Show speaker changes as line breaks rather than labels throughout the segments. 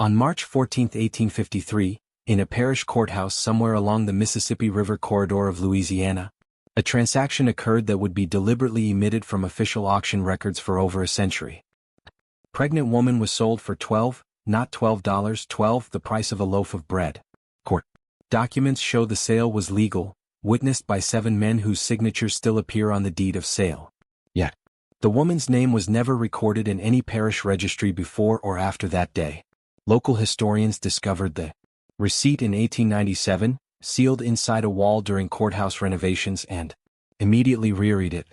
On March 14, 1853, in a parish courthouse somewhere along the Mississippi River corridor of Louisiana, a transaction occurred that would be deliberately omitted from official auction records for over a century. A pregnant woman was sold for not $12, the price of a loaf of bread. Court documents show the sale was legal, witnessed by 7 men whose signatures still appear on the deed of sale. Yet, the woman's name was never recorded in any parish registry before or after that day. Local historians discovered the receipt in 1897, sealed inside a wall during courthouse renovations, and immediately reread it.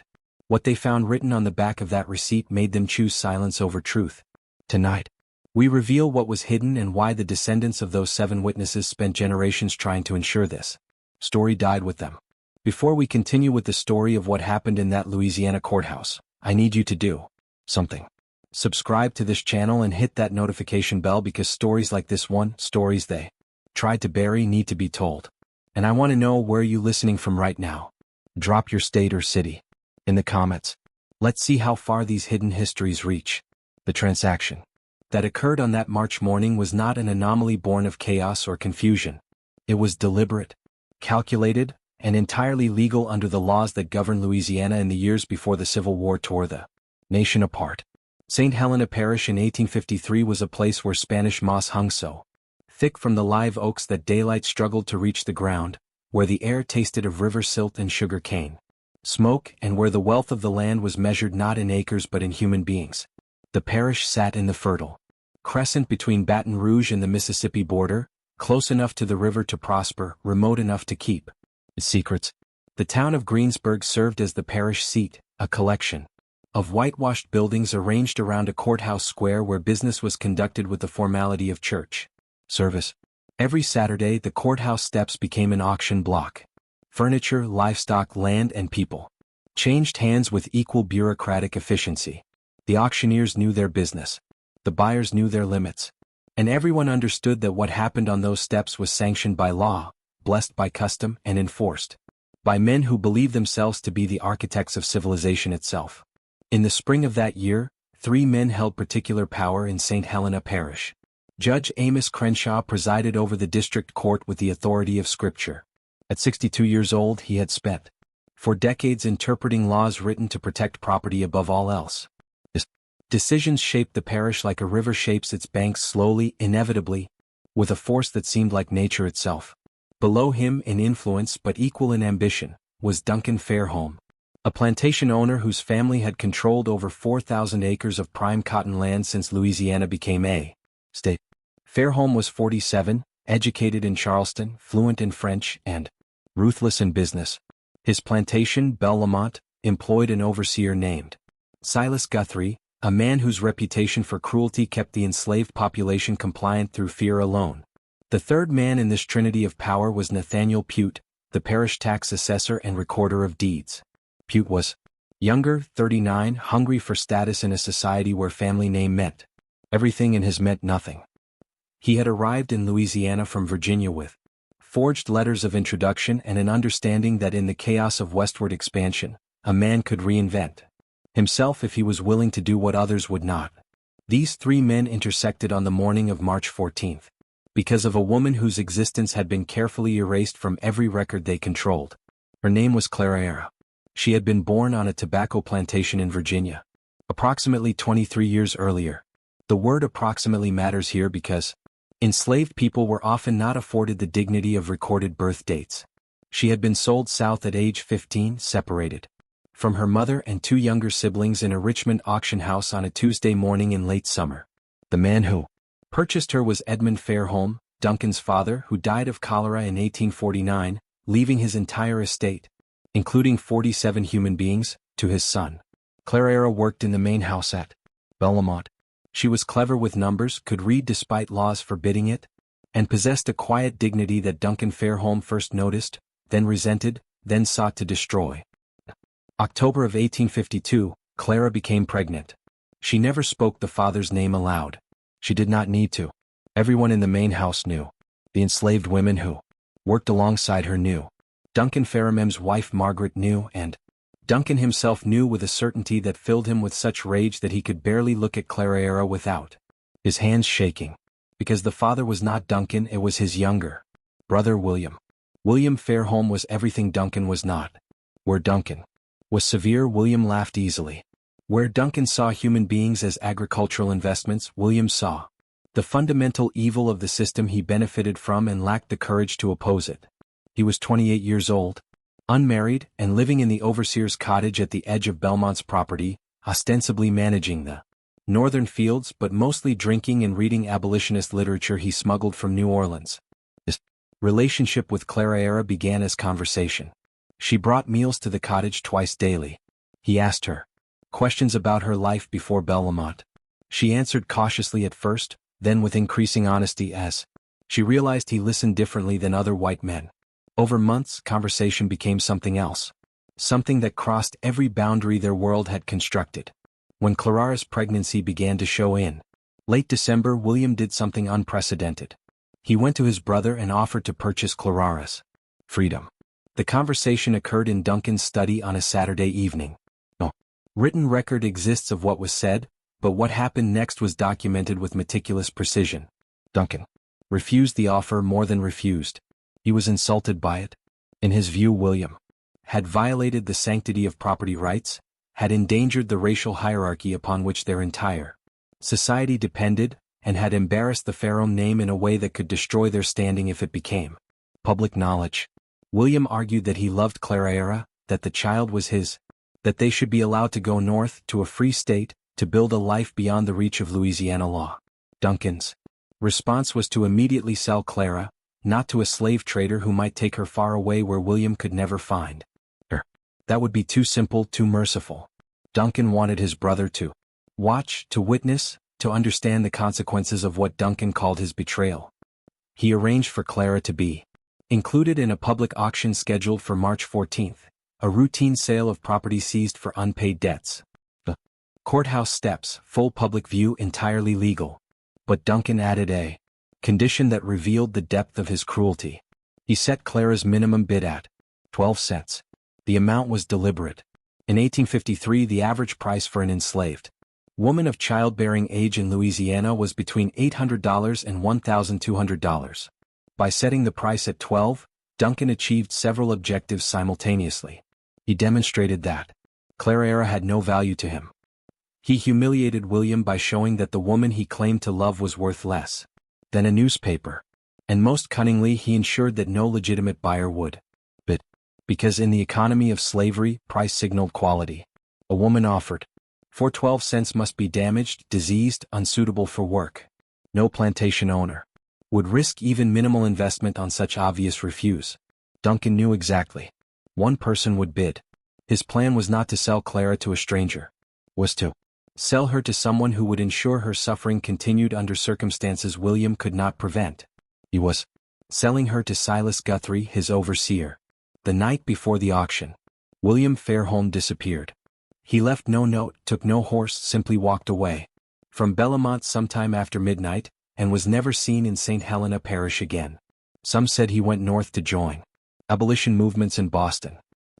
What they found written on the back of that receipt made them choose silence over truth. Tonight, we reveal what was hidden and why the descendants of those 7 witnesses spent generations trying to ensure this story died with them. Before we continue with the story of what happened in that Louisiana courthouse, I need you to do something. Subscribe to this channel and hit that notification bell, because stories like this one, stories they tried to bury, need to be told. And I want to know where you're listening from right now. Drop your state or city in the comments. Let's see how far these hidden histories reach. The transaction that occurred on that March morning was not an anomaly born of chaos or confusion. It was deliberate, calculated, and entirely legal under the laws that governed Louisiana in the years before the Civil War tore the nation apart. St. Helena Parish in 1853 was a place where Spanish moss hung so thick from the live oaks that daylight struggled to reach the ground, where the air tasted of river silt and sugar cane smoke, and where the wealth of the land was measured not in acres but in human beings. The parish sat in the fertile crescent between Baton Rouge and the Mississippi border, close enough to the river to prosper, remote enough to keep its secrets. The town of Greensburg served as the parish seat, a collection of whitewashed buildings arranged around a courthouse square where business was conducted with the formality of church service. Every Saturday, the courthouse steps became an auction block. Furniture, livestock, land, and people changed hands with equal bureaucratic efficiency. The auctioneers knew their business. The buyers knew their limits. And everyone understood that what happened on those steps was sanctioned by law, blessed by custom, and enforced by men who believed themselves to be the architects of civilization itself. In the spring of that year, 3 men held particular power in St. Helena Parish. Judge Amos Crenshaw presided over the district court with the authority of Scripture. At 62 years old, he had spent 4 decades interpreting laws written to protect property above all else. His decisions shaped the parish like a river shapes its banks slowly, inevitably, with a force that seemed like nature itself. Below him in influence but equal in ambition, was Duncan Fairholme, a plantation owner whose family had controlled over 4,000 acres of prime cotton land since Louisiana became a state. Fairholme was 47, educated in Charleston, fluent in French, and ruthless in business. His plantation, Belle Lamont, employed an overseer named Silas Guthrie, a man whose reputation for cruelty kept the enslaved population compliant through fear alone. The third man in this trinity of power was Nathaniel Pute, the parish tax assessor and recorder of deeds. Pute was younger, 39, hungry for status in a society where family name meant everything and his meant nothing. He had arrived in Louisiana from Virginia with forged letters of introduction and an understanding that in the chaos of westward expansion, a man could reinvent himself if he was willing to do what others would not. These 3 men intersected on the morning of March 14th, because of a woman whose existence had been carefully erased from every record they controlled. Her name was Clara. She had been born on a tobacco plantation in Virginia, approximately 23 years earlier. The word approximately matters here because enslaved people were often not afforded the dignity of recorded birth dates. She had been sold south at age 15, separated from her mother and 2 younger siblings in a Richmond auction house on a Tuesday morning in late summer. The man who purchased her was Edmund Fairholme, Duncan's father, who died of cholera in 1849, leaving his entire estate, including 47 human beings, to his son. Clara worked in the main house at Belle Lamont. She was clever with numbers, could read despite laws forbidding it, and possessed a quiet dignity that Duncan Fairholme first noticed, then resented, then sought to destroy. October of 1852, Clara became pregnant. She never spoke the father's name aloud. She did not need to. Everyone in the main house knew. The enslaved women who worked alongside her knew. Duncan Fairholme's wife Margaret knew, and Duncan himself knew with a certainty that filled him with such rage that he could barely look at Clara without his hands shaking. Because the father was not Duncan, it was his younger brother William. William Fairholme was everything Duncan was not. Where Duncan was severe, William laughed easily. Where Duncan saw human beings as agricultural investments, William saw the fundamental evil of the system he benefited from and lacked the courage to oppose it. He was 28 years old, unmarried, and living in the overseer's cottage at the edge of Belmont's property, ostensibly managing the northern fields but mostly drinking and reading abolitionist literature he smuggled from New Orleans. His relationship with Clara began as conversation. She brought meals to the cottage twice daily. He asked her questions about her life before Belmont. She answered cautiously at first, then with increasing honesty as she realized he listened differently than other white men. Over months, conversation became something else. Something that crossed every boundary their world had constructed. When Clara's pregnancy began to show in late December, William did something unprecedented. He went to his brother and offered to purchase Clara's freedom. The conversation occurred in Duncan's study on a Saturday evening. No written record exists of what was said, but what happened next was documented with meticulous precision. Duncan refused the offer, more than refused. He was insulted by it. In his view, William had violated the sanctity of property rights, had endangered the racial hierarchy upon which their entire society depended, and had embarrassed the Fairholme name in a way that could destroy their standing if it became public knowledge. William argued that he loved Clara, that the child was his, that they should be allowed to go north to a free state, to build a life beyond the reach of Louisiana law. Duncan's response was to immediately sell Clara, not to a slave trader who might take her far away where William could never find her. That would be too simple, too merciful. Duncan wanted his brother to watch, to witness, to understand the consequences of what Duncan called his betrayal. He arranged for Clara to be included in a public auction scheduled for March 14, a routine sale of property seized for unpaid debts. The courthouse steps, full public view, entirely legal. But Duncan added a condition that revealed the depth of his cruelty. He set Clara's minimum bid at 12 cents. The amount was deliberate. In 1853, the average price for an enslaved woman of childbearing age in Louisiana was between $800 and $1,200. By setting the price at 12, Duncan achieved several objectives simultaneously. He demonstrated that Clara had no value to him. He humiliated William by showing that the woman he claimed to love was worth less than a newspaper. And most cunningly, he ensured that no legitimate buyer would bid, because in the economy of slavery, price signaled quality. A woman offered for 12 cents must be damaged, diseased, unsuitable for work. No plantation owner would risk even minimal investment on such obvious refuse. Duncan knew exactly. One person would bid. His plan was not to sell Clara to a stranger. Was to sell her to someone who would ensure her suffering continued under circumstances William could not prevent. He was selling her to Silas Guthrie, his overseer. The night before the auction, William Fairholme disappeared. He left no note, took no horse, simply walked away from Belmont sometime after midnight, and was never seen in St. Helena Parish again. Some said he went north to join abolition movements in Boston.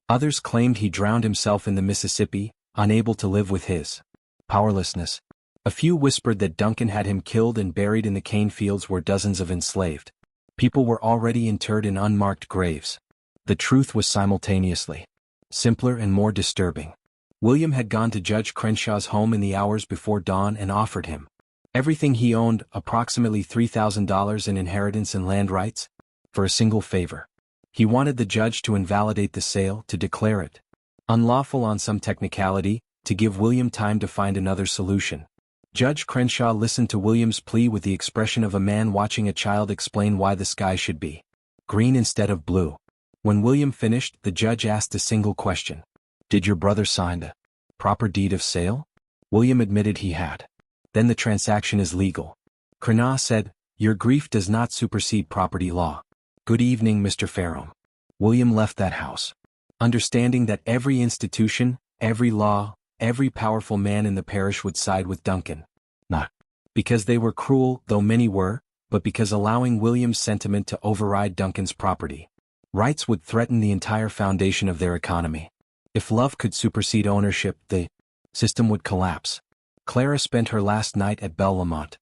Others claimed he drowned himself in the Mississippi, unable to live with his powerlessness. A few whispered that Duncan had him killed and buried in the cane fields where dozens of enslaved people were already interred in unmarked graves. The truth was simultaneously simpler and more disturbing. William had gone to Judge Crenshaw's home in the hours before dawn and offered him everything he owned, approximately $3,000 in inheritance and land rights, for a single favor. He wanted the judge to invalidate the sale, to declare it unlawful on some technicality, to give William time to find another solution. Judge Crenshaw listened to William's plea with the expression of a man watching a child explain why the sky should be green instead of blue. When William finished, the judge asked a single question. Did your brother sign the proper deed of sale? William admitted he had. Then the transaction is legal. Crennaugh said, your grief does not supersede property law. Good evening, Mr. Fairholme. William left that house, understanding that every institution, every law, every powerful man in the parish would side with Duncan. Not because they were cruel, though many were, but because allowing William's sentiment to override Duncan's property rights would threaten the entire foundation of their economy. If love could supersede ownership, the system would collapse. Clara spent her last night at Belmont.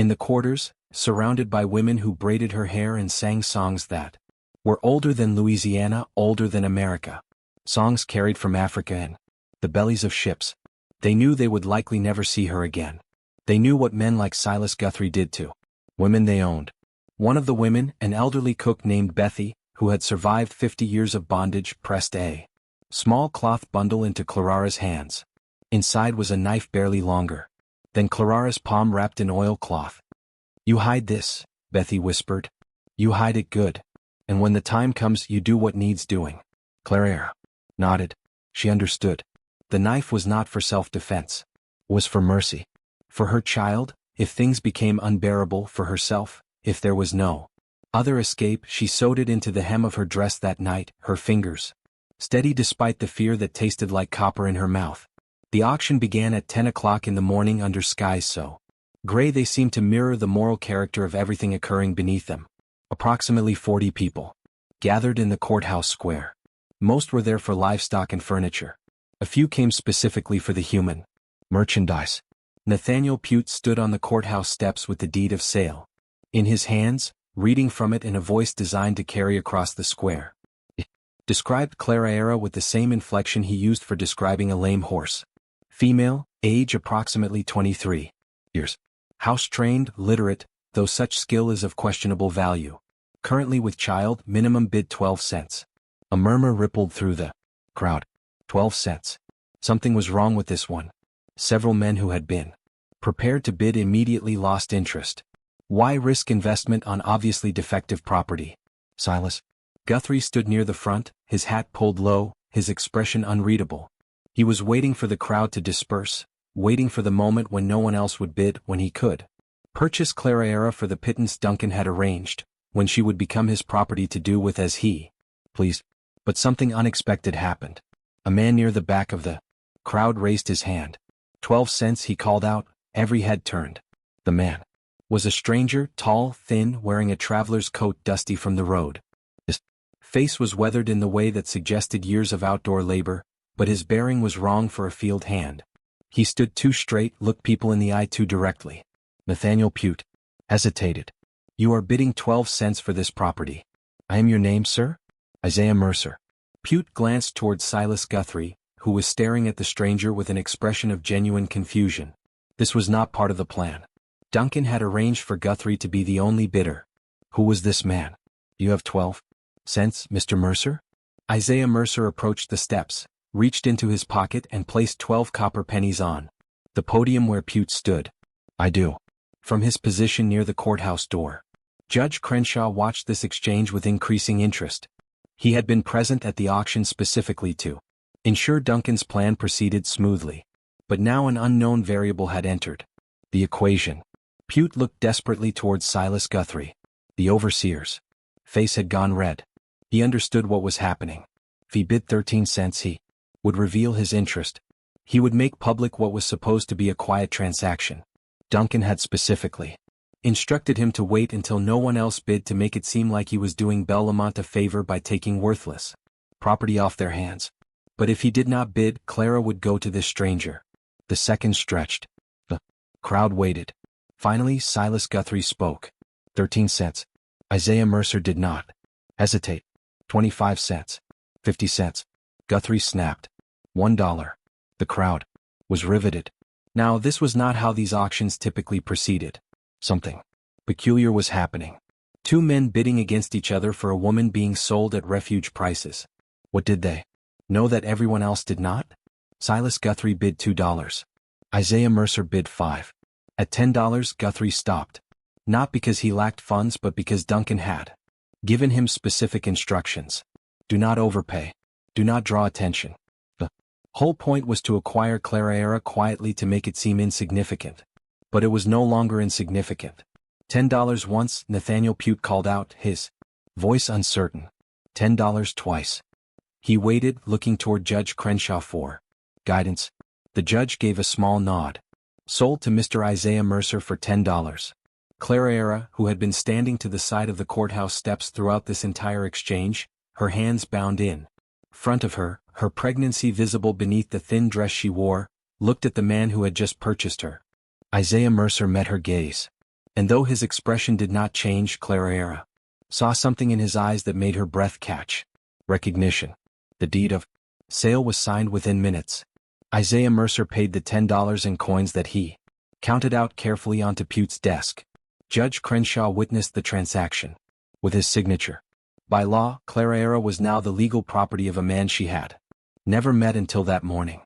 In the quarters, surrounded by women who braided her hair and sang songs that were older than Louisiana, older than America. Songs carried from Africa and the bellies of ships. They knew they would likely never see her again. They knew what men like Silas Guthrie did to women they owned. One of the women, an elderly cook named Bethy, who had survived 50 years of bondage, pressed a small cloth bundle into Clarara's hands. Inside was a knife barely longer than Clarara's palm wrapped in oilcloth. "You hide this," Bethy whispered. "You hide it good. And when the time comes you do what needs doing." Clarara nodded. She understood. The knife was not for self-defense. It was for mercy. For her child, if things became unbearable, for herself, if there was no other escape. She sewed it into the hem of her dress that night, her fingers steady despite the fear that tasted like copper in her mouth. The auction began at 10 o'clock in the morning under skies so gray they seemed to mirror the moral character of everything occurring beneath them. Approximately 40 people gathered in the courthouse square. Most were there for livestock and furniture. A few came specifically for the human merchandise. Nathaniel Pute stood on the courthouse steps with the deed of sale in his hands, reading from it in a voice designed to carry across the square. It described Clarara with the same inflection he used for describing a lame horse. Female, age approximately 23 years. House-trained, literate, though such skill is of questionable value. Currently with child, minimum bid 12 cents. A murmur rippled through the crowd. 12 cents. Something was wrong with this one. Several men who had been prepared to bid immediately lost interest. Why risk investment on obviously defective property? Silas Guthrie stood near the front, his hat pulled low, his expression unreadable. He was waiting for the crowd to disperse, waiting for the moment when no one else would bid, when he could purchase Clarara for the pittance Duncan had arranged, when she would become his property to do with as he pleased. But something unexpected happened. A man near the back of the crowd raised his hand. 12 cents, he called out. Every head turned. The man was a stranger, tall, thin, wearing a traveler's coat dusty from the road. His face was weathered in the way that suggested years of outdoor labor, but his bearing was wrong for a field hand. He stood too straight, looked people in the eye too directly. Nathaniel Pute hesitated. "You are bidding 12 cents for this property. I am your name, sir?" "Isaiah Mercer." Pute glanced toward Silas Guthrie, who was staring at the stranger with an expression of genuine confusion. This was not part of the plan. Duncan had arranged for Guthrie to be the only bidder. Who was this man? "You have 12 cents, Mr. Mercer?" Isaiah Mercer approached the steps, reached into his pocket and placed 12 copper pennies on the podium where Pute stood. "I do." From his position near the courthouse door, Judge Crenshaw watched this exchange with increasing interest. He had been present at the auction specifically to ensure Duncan's plan proceeded smoothly. But now an unknown variable had entered the equation. Pute looked desperately towards Silas Guthrie. The overseer's face had gone red. He understood what was happening. If he bid 13 cents he would reveal his interest. He would make public what was supposed to be a quiet transaction. Duncan had specifically instructed him to wait until no one else bid, to make it seem like he was doing Bellamont a favor by taking worthless property off their hands. But if he did not bid, Clara would go to this stranger. The seconds stretched. The crowd waited. Finally, Silas Guthrie spoke. 13 cents. Isaiah Mercer did not hesitate. 25 cents. 50 cents. Guthrie snapped. $1. The crowd was riveted. Now, this was not how these auctions typically proceeded. Something peculiar was happening. Two men bidding against each other for a woman being sold at refuge prices. What did they know that everyone else did not? Silas Guthrie bid $2. Isaiah Mercer bid $5. At $10, Guthrie stopped. Not because he lacked funds, but because Duncan had given him specific instructions. Do not overpay. Do not draw attention. The whole point was to acquire Clarara quietly, to make it seem insignificant. But it was no longer insignificant. $10 once, Nathaniel Pute called out, his voice uncertain. $10 twice. He waited, looking toward Judge Crenshaw for guidance. The judge gave a small nod. Sold to Mr. Isaiah Mercer for $10. Clarara, who had been standing to the side of the courthouse steps throughout this entire exchange, her hands bound in front of her, her pregnancy visible beneath the thin dress she wore, looked at the man who had just purchased her. Isaiah Mercer met her gaze. And though his expression did not change, Clara saw something in his eyes that made her breath catch. Recognition. The deed of sale was signed within minutes. Isaiah Mercer paid the $10 in coins that he counted out carefully onto Pute's desk. Judge Crenshaw witnessed the transaction. With his signature. By law, Clara was now the legal property of a man she had never met until that morning.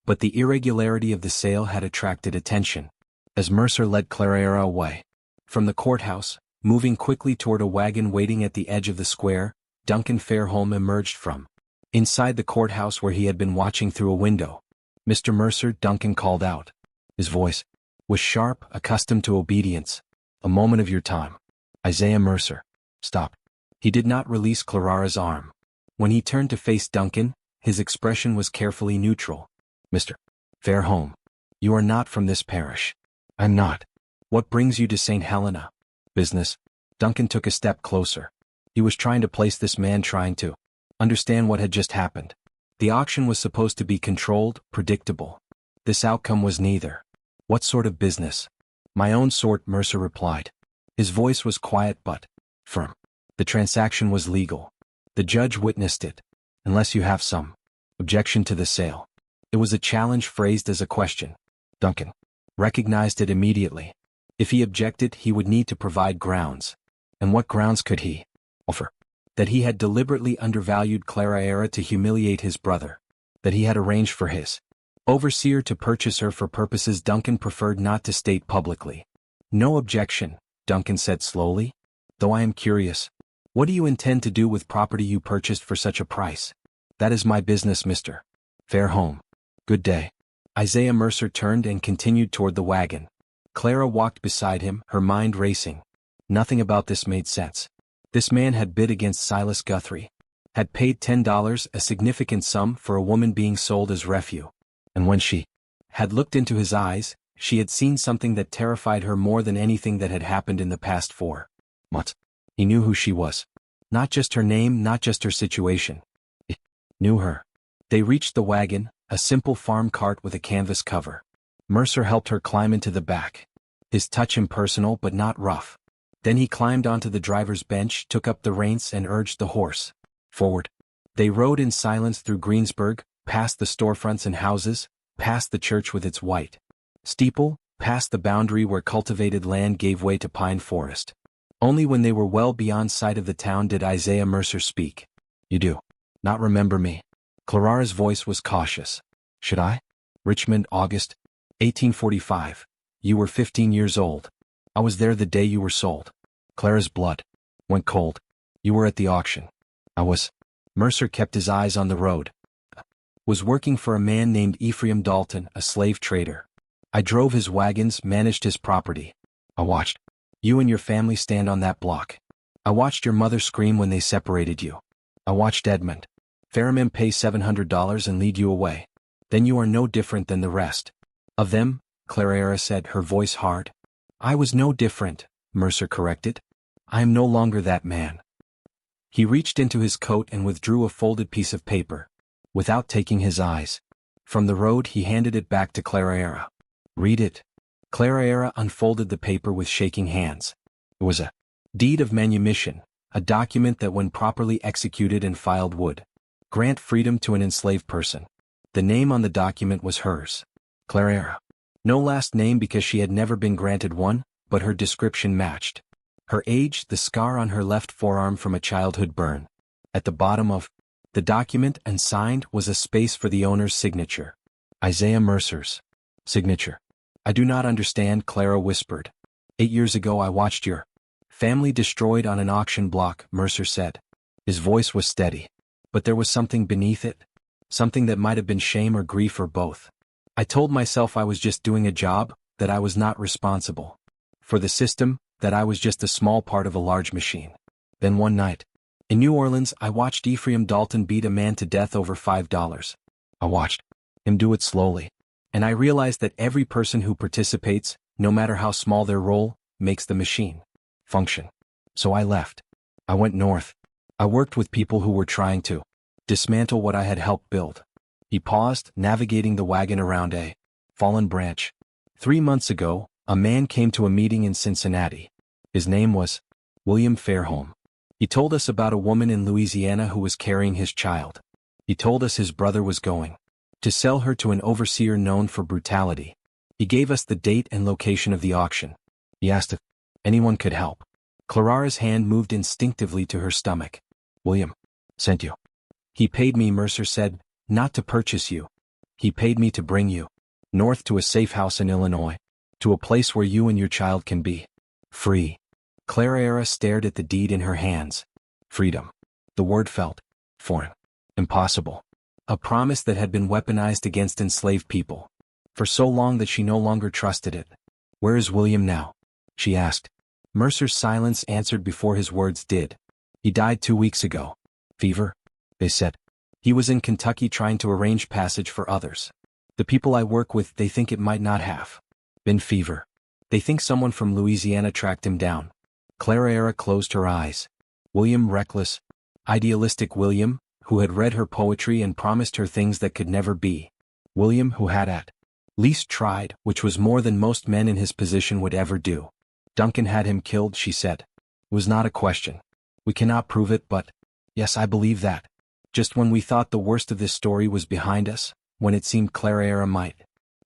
But the irregularity of the sale had attracted attention. As Mercer led Clara away from the courthouse, moving quickly toward a wagon waiting at the edge of the square, Duncan Fairholme emerged from inside the courthouse where he had been watching through a window. "Mr. Mercer," Duncan called out. His voice was sharp, accustomed to obedience. "A moment of your time." Isaiah Mercer stopped. He did not release Clara's arm. When he turned to face Duncan, his expression was carefully neutral. "Mr. Fairholme, you are not from this parish." "I'm not." "What brings you to St. Helena?" "Business." Duncan took a step closer. He was trying to place this man trying to understand what had just happened. The auction was supposed to be controlled, predictable. This outcome was neither. "What sort of business?" "My own sort," Mercer replied. His voice was quiet but firm. "The transaction was legal. The judge witnessed it. Unless you have some objection to the sale." It was a challenge phrased as a question. Duncan recognized it immediately. If he objected, he would need to provide grounds. And what grounds could he offer? That he had deliberately undervalued Clara to humiliate his brother. That he had arranged for his overseer to purchase her for purposes Duncan preferred not to state publicly. "No objection," Duncan said slowly. "Though I am curious. What do you intend to do with property you purchased for such a price?" "That is my business, Mr. Fairholme. Good day." Isaiah Mercer turned and continued toward the wagon. Clara walked beside him, her mind racing. Nothing about this made sense. This man had bid against Silas Guthrie. Had paid $10, a significant sum for a woman being sold as refuse. And when she had looked into his eyes, she had seen something that terrified her more than anything that had happened in the past 4 months. He knew who she was. Not just her name, not just her situation. He knew her. They reached the wagon, a simple farm cart with a canvas cover. Mercer helped her climb into the back. His touch impersonal but not rough. Then he climbed onto the driver's bench, took up the reins and urged the horse forward. They rode in silence through Greensburg, past the storefronts and houses, past the church with its white steeple, past the boundary where cultivated land gave way to pine forest. Only when they were well beyond sight of the town did Isaiah Mercer speak. "You do not remember me?" Clara's voice was cautious. "Should I?" "Richmond, August 1845. You were 15 years old. I was there the day you were sold." Clara's blood went cold. "You were at the auction." "I was." Mercer kept his eyes on the road. "Was working for a man named Ephraim Dalton, a slave trader. I drove his wagons, managed his property. I watched you and your family stand on that block. I watched your mother scream when they separated you. I watched Edmund Fairholme pay $700 and lead you away. Then you are no different than the rest of them," Clara said, her voice hard. "I was no different," Mercer corrected. "I am no longer that man." He reached into his coat and withdrew a folded piece of paper. Without taking his eyes from the road, he handed it back to Clara. "Read it." Clara unfolded the paper with shaking hands. It was a deed of manumission, a document that when properly executed and filed would grant freedom to an enslaved person. The name on the document was hers. Clara. No last name because she had never been granted one, but her description matched. Her age, the scar on her left forearm from a childhood burn. At the bottom of the document and signed was a space for the owner's signature. Isaiah Mercer's signature. "I do not understand," Clara whispered. 8 years ago I watched your family destroyed on an auction block," Mercer said. His voice was steady. But there was something beneath it. Something that might have been shame or grief or both. "I told myself I was just doing a job, that I was not responsible for the system, that I was just a small part of a large machine. Then one night, in New Orleans, I watched Ephraim Dalton beat a man to death over $5. I watched him do it slowly. And I realized that every person who participates, no matter how small their role, makes the machine function. So I left. I went north. I worked with people who were trying to dismantle what I had helped build." He paused, navigating the wagon around a fallen branch. 3 months ago, A man came to a meeting in Cincinnati. His name was William Fairholme. He told us about a woman in Louisiana who was carrying his child. He told us his brother was going to sell her to an overseer known for brutality. He gave us the date and location of the auction. He asked if anyone could help. Clarara's hand moved instinctively to her stomach. William sent you. He paid me, Mercer said, not to purchase you. He paid me to bring you north to a safe house in Illinois, to a place where you and your child can be free. Clarara stared at the deed in her hands. Freedom. The word felt foreign, impossible. A promise that had been weaponized against enslaved people for so long that she no longer trusted it. Where is William now? She asked. Mercer's silence answered before his words did. He died 2 weeks ago. Fever, they said. He was in Kentucky trying to arrange passage for others. The people I work with, they think it might not have been fever. They think someone from Louisiana tracked him down. Clarara closed her eyes. William, reckless, idealistic William, who had read her poetry and promised her things that could never be. William, who had at least tried, which was more than most men in his position would ever do. Duncan had him killed, she said. It was not a question. We cannot prove it, but yes, I believe that. Just when we thought the worst of this story was behind us, when it seemed Clarara might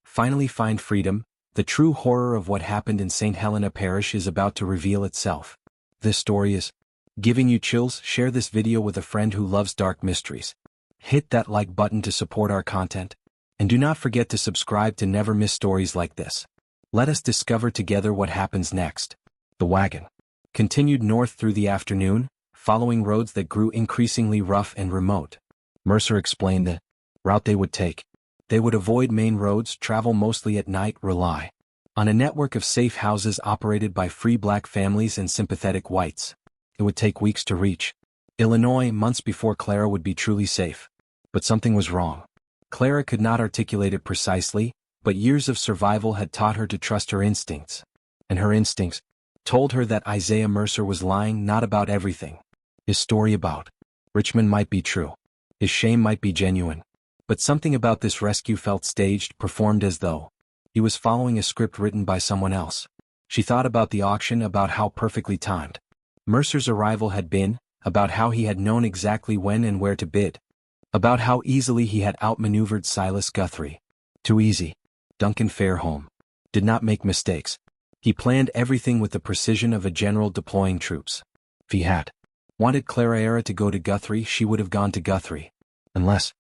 finally find freedom, the true horror of what happened in St. Helena Parish is about to reveal itself. This story is giving you chills. Share this video with a friend who loves dark mysteries. Hit that like button to support our content. And do not forget to subscribe to never miss stories like this. Let us discover together what happens next. The wagon continued north through the afternoon, following roads that grew increasingly rough and remote. Mercer explained the route they would take. They would avoid main roads, travel mostly at night, rely on a network of safe houses operated by free black families and sympathetic whites. It would take weeks to reach Illinois, months before Clara would be truly safe. But something was wrong. Clara could not articulate it precisely, but years of survival had taught her to trust her instincts. And her instincts told her that Isaiah Mercer was lying not about everything. His story about Richmond might be true. His shame might be genuine. But something about this rescue felt staged, performed as though he was following a script written by someone else. She thought about the auction, about how perfectly timed Mercer's arrival had been, about how he had known exactly when and where to bid, about how easily he had outmaneuvered Silas Guthrie. Too easy. Duncan Fairholme did not make mistakes. He planned everything with the precision of a general deploying troops. If he had wanted Clarara to go to Guthrie, she would have gone to Guthrie. Unless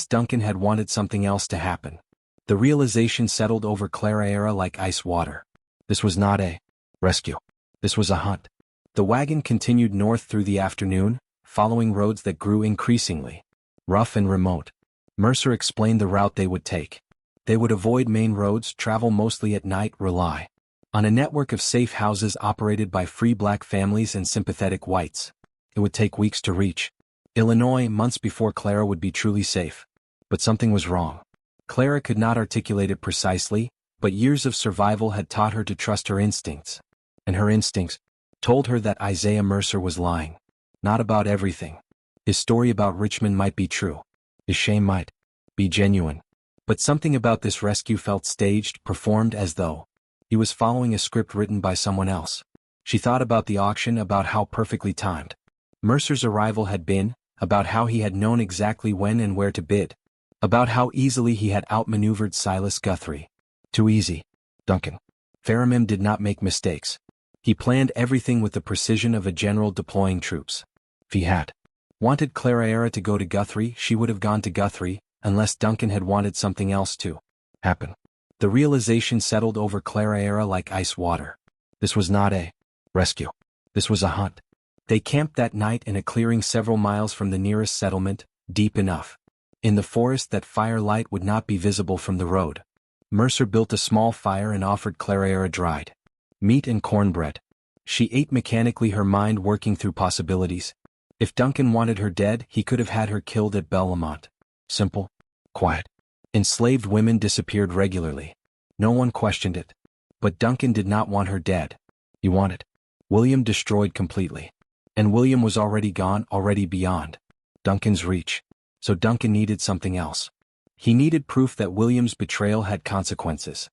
Duncan had wanted something else to happen. The realization settled over Clarara like ice water. This was not a rescue. This was a hunt. The wagon continued north through the afternoon, following roads that grew increasingly rough and remote. Mercer explained the route they would take. They would avoid main roads, travel mostly at night, rely on a network of safe houses operated by free black families and sympathetic whites. It would take weeks to reach Illinois, months before Clara would be truly safe. But something was wrong. Clara could not articulate it precisely, but years of survival had taught her to trust her instincts. And her instincts told her that Isaiah Mercer was lying. Not about everything. His story about Richmond might be true. His shame might be genuine. But something about this rescue felt staged, performed as though he was following a script written by someone else. She thought about the auction, about how perfectly timed Mercer's arrival had been, about how he had known exactly when and where to bid, about how easily he had outmaneuvered Silas Guthrie. Too easy. Duncan Fairholme did not make mistakes. He planned everything with the precision of a general deploying troops. If he had wanted Clarara to go to Guthrie, she would have gone to Guthrie, unless Duncan had wanted something else to happen. The realization settled over Clarara like ice water. This was not a rescue. This was a hunt. They camped that night in a clearing several miles from the nearest settlement, deep enough in the forest that firelight would not be visible from the road. Mercer built a small fire and offered Clarara dried meat and cornbread. She ate mechanically, her mind working through possibilities. If Duncan wanted her dead, he could have had her killed at Bellamont. Simple. Quiet. Enslaved women disappeared regularly. No one questioned it. But Duncan did not want her dead. He wanted William destroyed completely. And William was already gone, already beyond Duncan's reach. So Duncan needed something else. He needed proof that William's betrayal had consequences.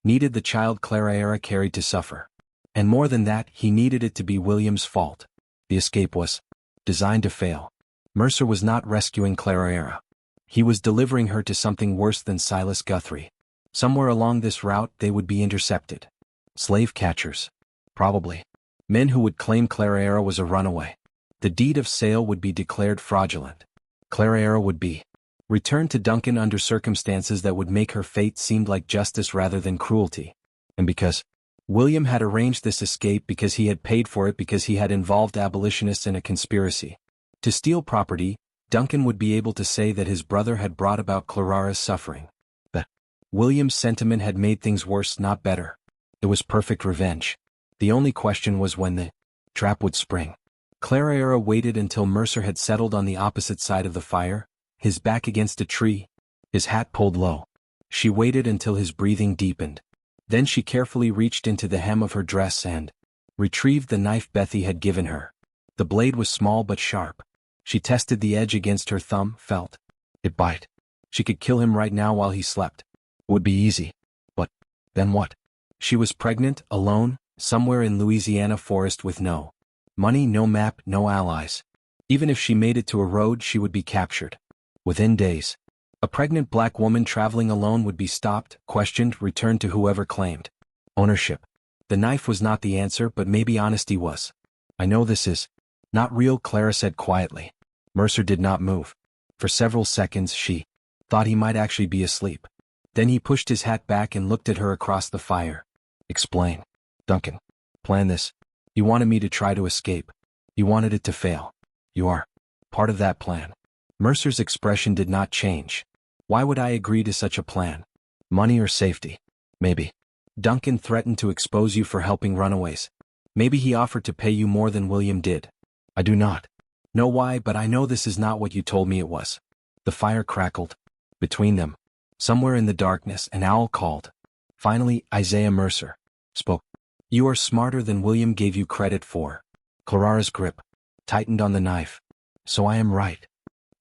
Needed the child Clara carried to suffer. And more than that, he needed it to be William's fault. The escape was designed to fail. Mercer was not rescuing Clara. He was delivering her to something worse than Silas Guthrie. Somewhere along this route they would be intercepted. Slave catchers. Probably. Men who would claim Clara was a runaway. The deed of sale would be declared fraudulent. Clara would be returned to Duncan under circumstances that would make her fate seem like justice rather than cruelty. And because William had arranged this escape, because he had paid for it, because he had involved abolitionists in a conspiracy to steal property, Duncan would be able to say that his brother had brought about Clara's suffering. But William's sentiment had made things worse, not better. It was perfect revenge. The only question was when the trap would spring. Clara waited until Mercer had settled on the opposite side of the fire, his back against a tree, his hat pulled low. She waited until his breathing deepened. Then she carefully reached into the hem of her dress and retrieved the knife Bethy had given her. The blade was small but sharp. She tested the edge against her thumb, felt it bite. She could kill him right now while he slept. It would be easy. But then what? She was pregnant, alone, somewhere in Louisiana forest with no money, no map, no allies. Even if she made it to a road, she would be captured. Within days. A pregnant black woman traveling alone would be stopped, questioned, returned to whoever claimed ownership. The knife was not the answer, but maybe honesty was. I know this is not real, Clara said quietly. Mercer did not move. For several seconds she thought he might actually be asleep. Then he pushed his hat back and looked at her across the fire. Explain. Duncan. Plan this. You wanted me to try to escape. You wanted it to fail. You are part of that plan. Mercer's expression did not change. Why would I agree to such a plan? Money or safety? Maybe. Duncan threatened to expose you for helping runaways. Maybe he offered to pay you more than William did. I do not know why, but I know this is not what you told me it was. The fire crackled. Between them, somewhere in the darkness, an owl called. Finally, Isaiah Mercer spoke. You are smarter than William gave you credit for. Clara's grip tightened on the knife. So I am right.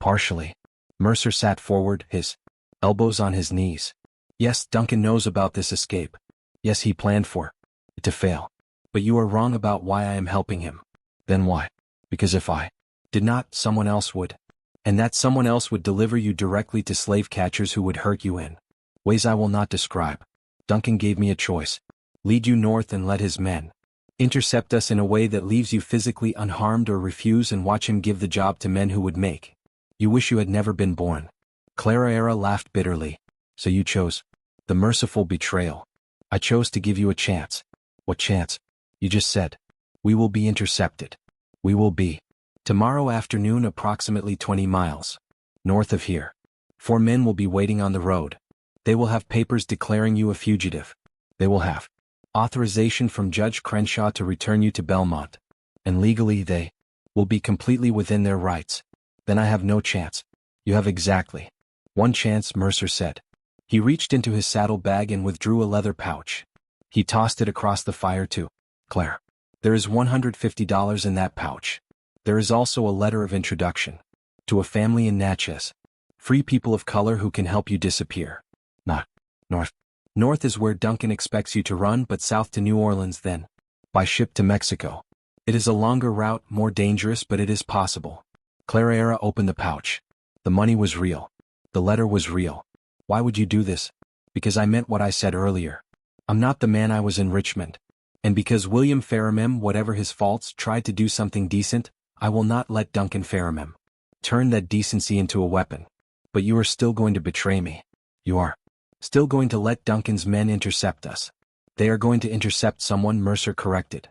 Partially. Mercer sat forward, his elbows on his knees. Yes, Duncan knows about this escape. Yes, he planned for it to fail. But you are wrong about why I am helping him. Then why? Because if I did not, someone else would. And that someone else would deliver you directly to slave catchers who would hurt you in ways I will not describe. Duncan gave me a choice. Lead you north and let his men intercept us in a way that leaves you physically unharmed, or refuse and watch him give the job to men who would make you wish you had never been born. Clara laughed bitterly. So you chose the merciful betrayal. I chose to give you a chance. What chance? You just said. We will be intercepted. We will be. Tomorrow afternoon, approximately 20 miles north of here. 4 men will be waiting on the road. They will have papers declaring you a fugitive. They will have authorization from Judge Crenshaw to return you to Belmont. And legally they will be completely within their rights. Then I have no chance. You have exactly one chance, Mercer said. He reached into his saddlebag and withdrew a leather pouch. He tossed it across the fire to Claire. There is $150 in that pouch. There is also a letter of introduction to a family in Natchez. Free people of color who can help you disappear. Not north. North is where Duncan expects you to run, but south to New Orleans, then by ship to Mexico. It is a longer route, more dangerous, but it is possible. Clara opened the pouch. The money was real. The letter was real. Why would you do this? Because I meant what I said earlier. I'm not the man I was in Richmond. And because William Fairmem, whatever his faults, tried to do something decent, I will not let Duncan Fairmem turn that decency into a weapon. But you are still going to betray me. You are still going to let Duncan's men intercept us. They are going to intercept someone, Mercer corrected.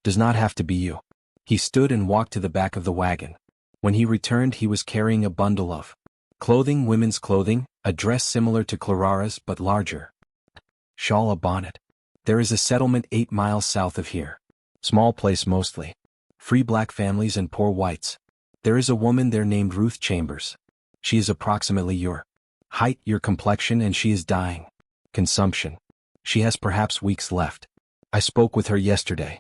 Does not have to be you. He stood and walked to the back of the wagon. When he returned, he was carrying a bundle of clothing, women's clothing, a dress similar to Clara's but larger. Shawl, a bonnet. There is a settlement 8 miles south of here. Small place mostly. Free black families and poor whites. There is a woman there named Ruth Chambers. She is approximately your height, your complexion, and she is dying. Consumption. She has perhaps weeks left. I spoke with her yesterday.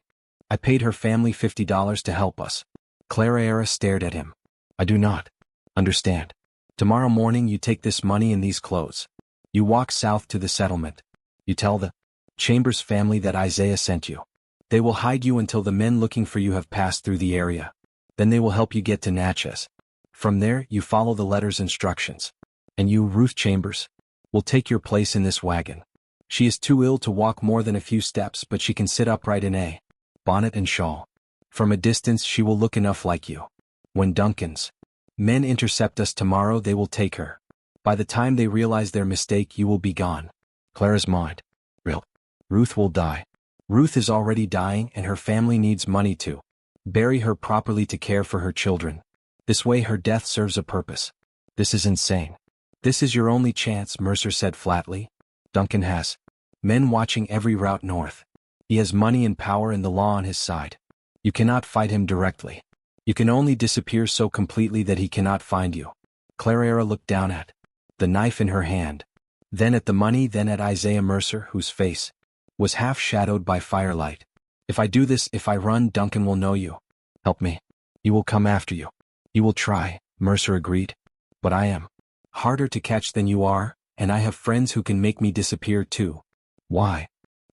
I paid her family $50 to help us. Clara stared at him. I do not understand. Tomorrow morning you take this money and these clothes. You walk south to the settlement. You tell the Chambers family that Isaiah sent you. They will hide you until the men looking for you have passed through the area. Then they will help you get to Natchez. From there, you follow the letter's instructions. And you, Ruth Chambers, will take your place in this wagon. She is too ill to walk more than a few steps, but she can sit upright in a bonnet and shawl. From a distance she will look enough like you. When Duncan's men intercept us tomorrow, they will take her. By the time they realize their mistake, you will be gone. Clara's mind. Real. Ruth will die. Ruth is already dying, and her family needs money to bury her properly to care for her children. This way her death serves a purpose. This is insane. This is your only chance, Mercer said flatly. Duncan has men watching every route north. He has money and power and the law on his side. You cannot fight him directly. You can only disappear so completely that he cannot find you. Clara looked down at the knife in her hand, then at the money, then at Isaiah Mercer, whose face was half shadowed by firelight. If I do this, if I run, Duncan will know you. Help me. He will come after you. He will try, Mercer agreed. But I am harder to catch than you are, and I have friends who can make me disappear too. Why?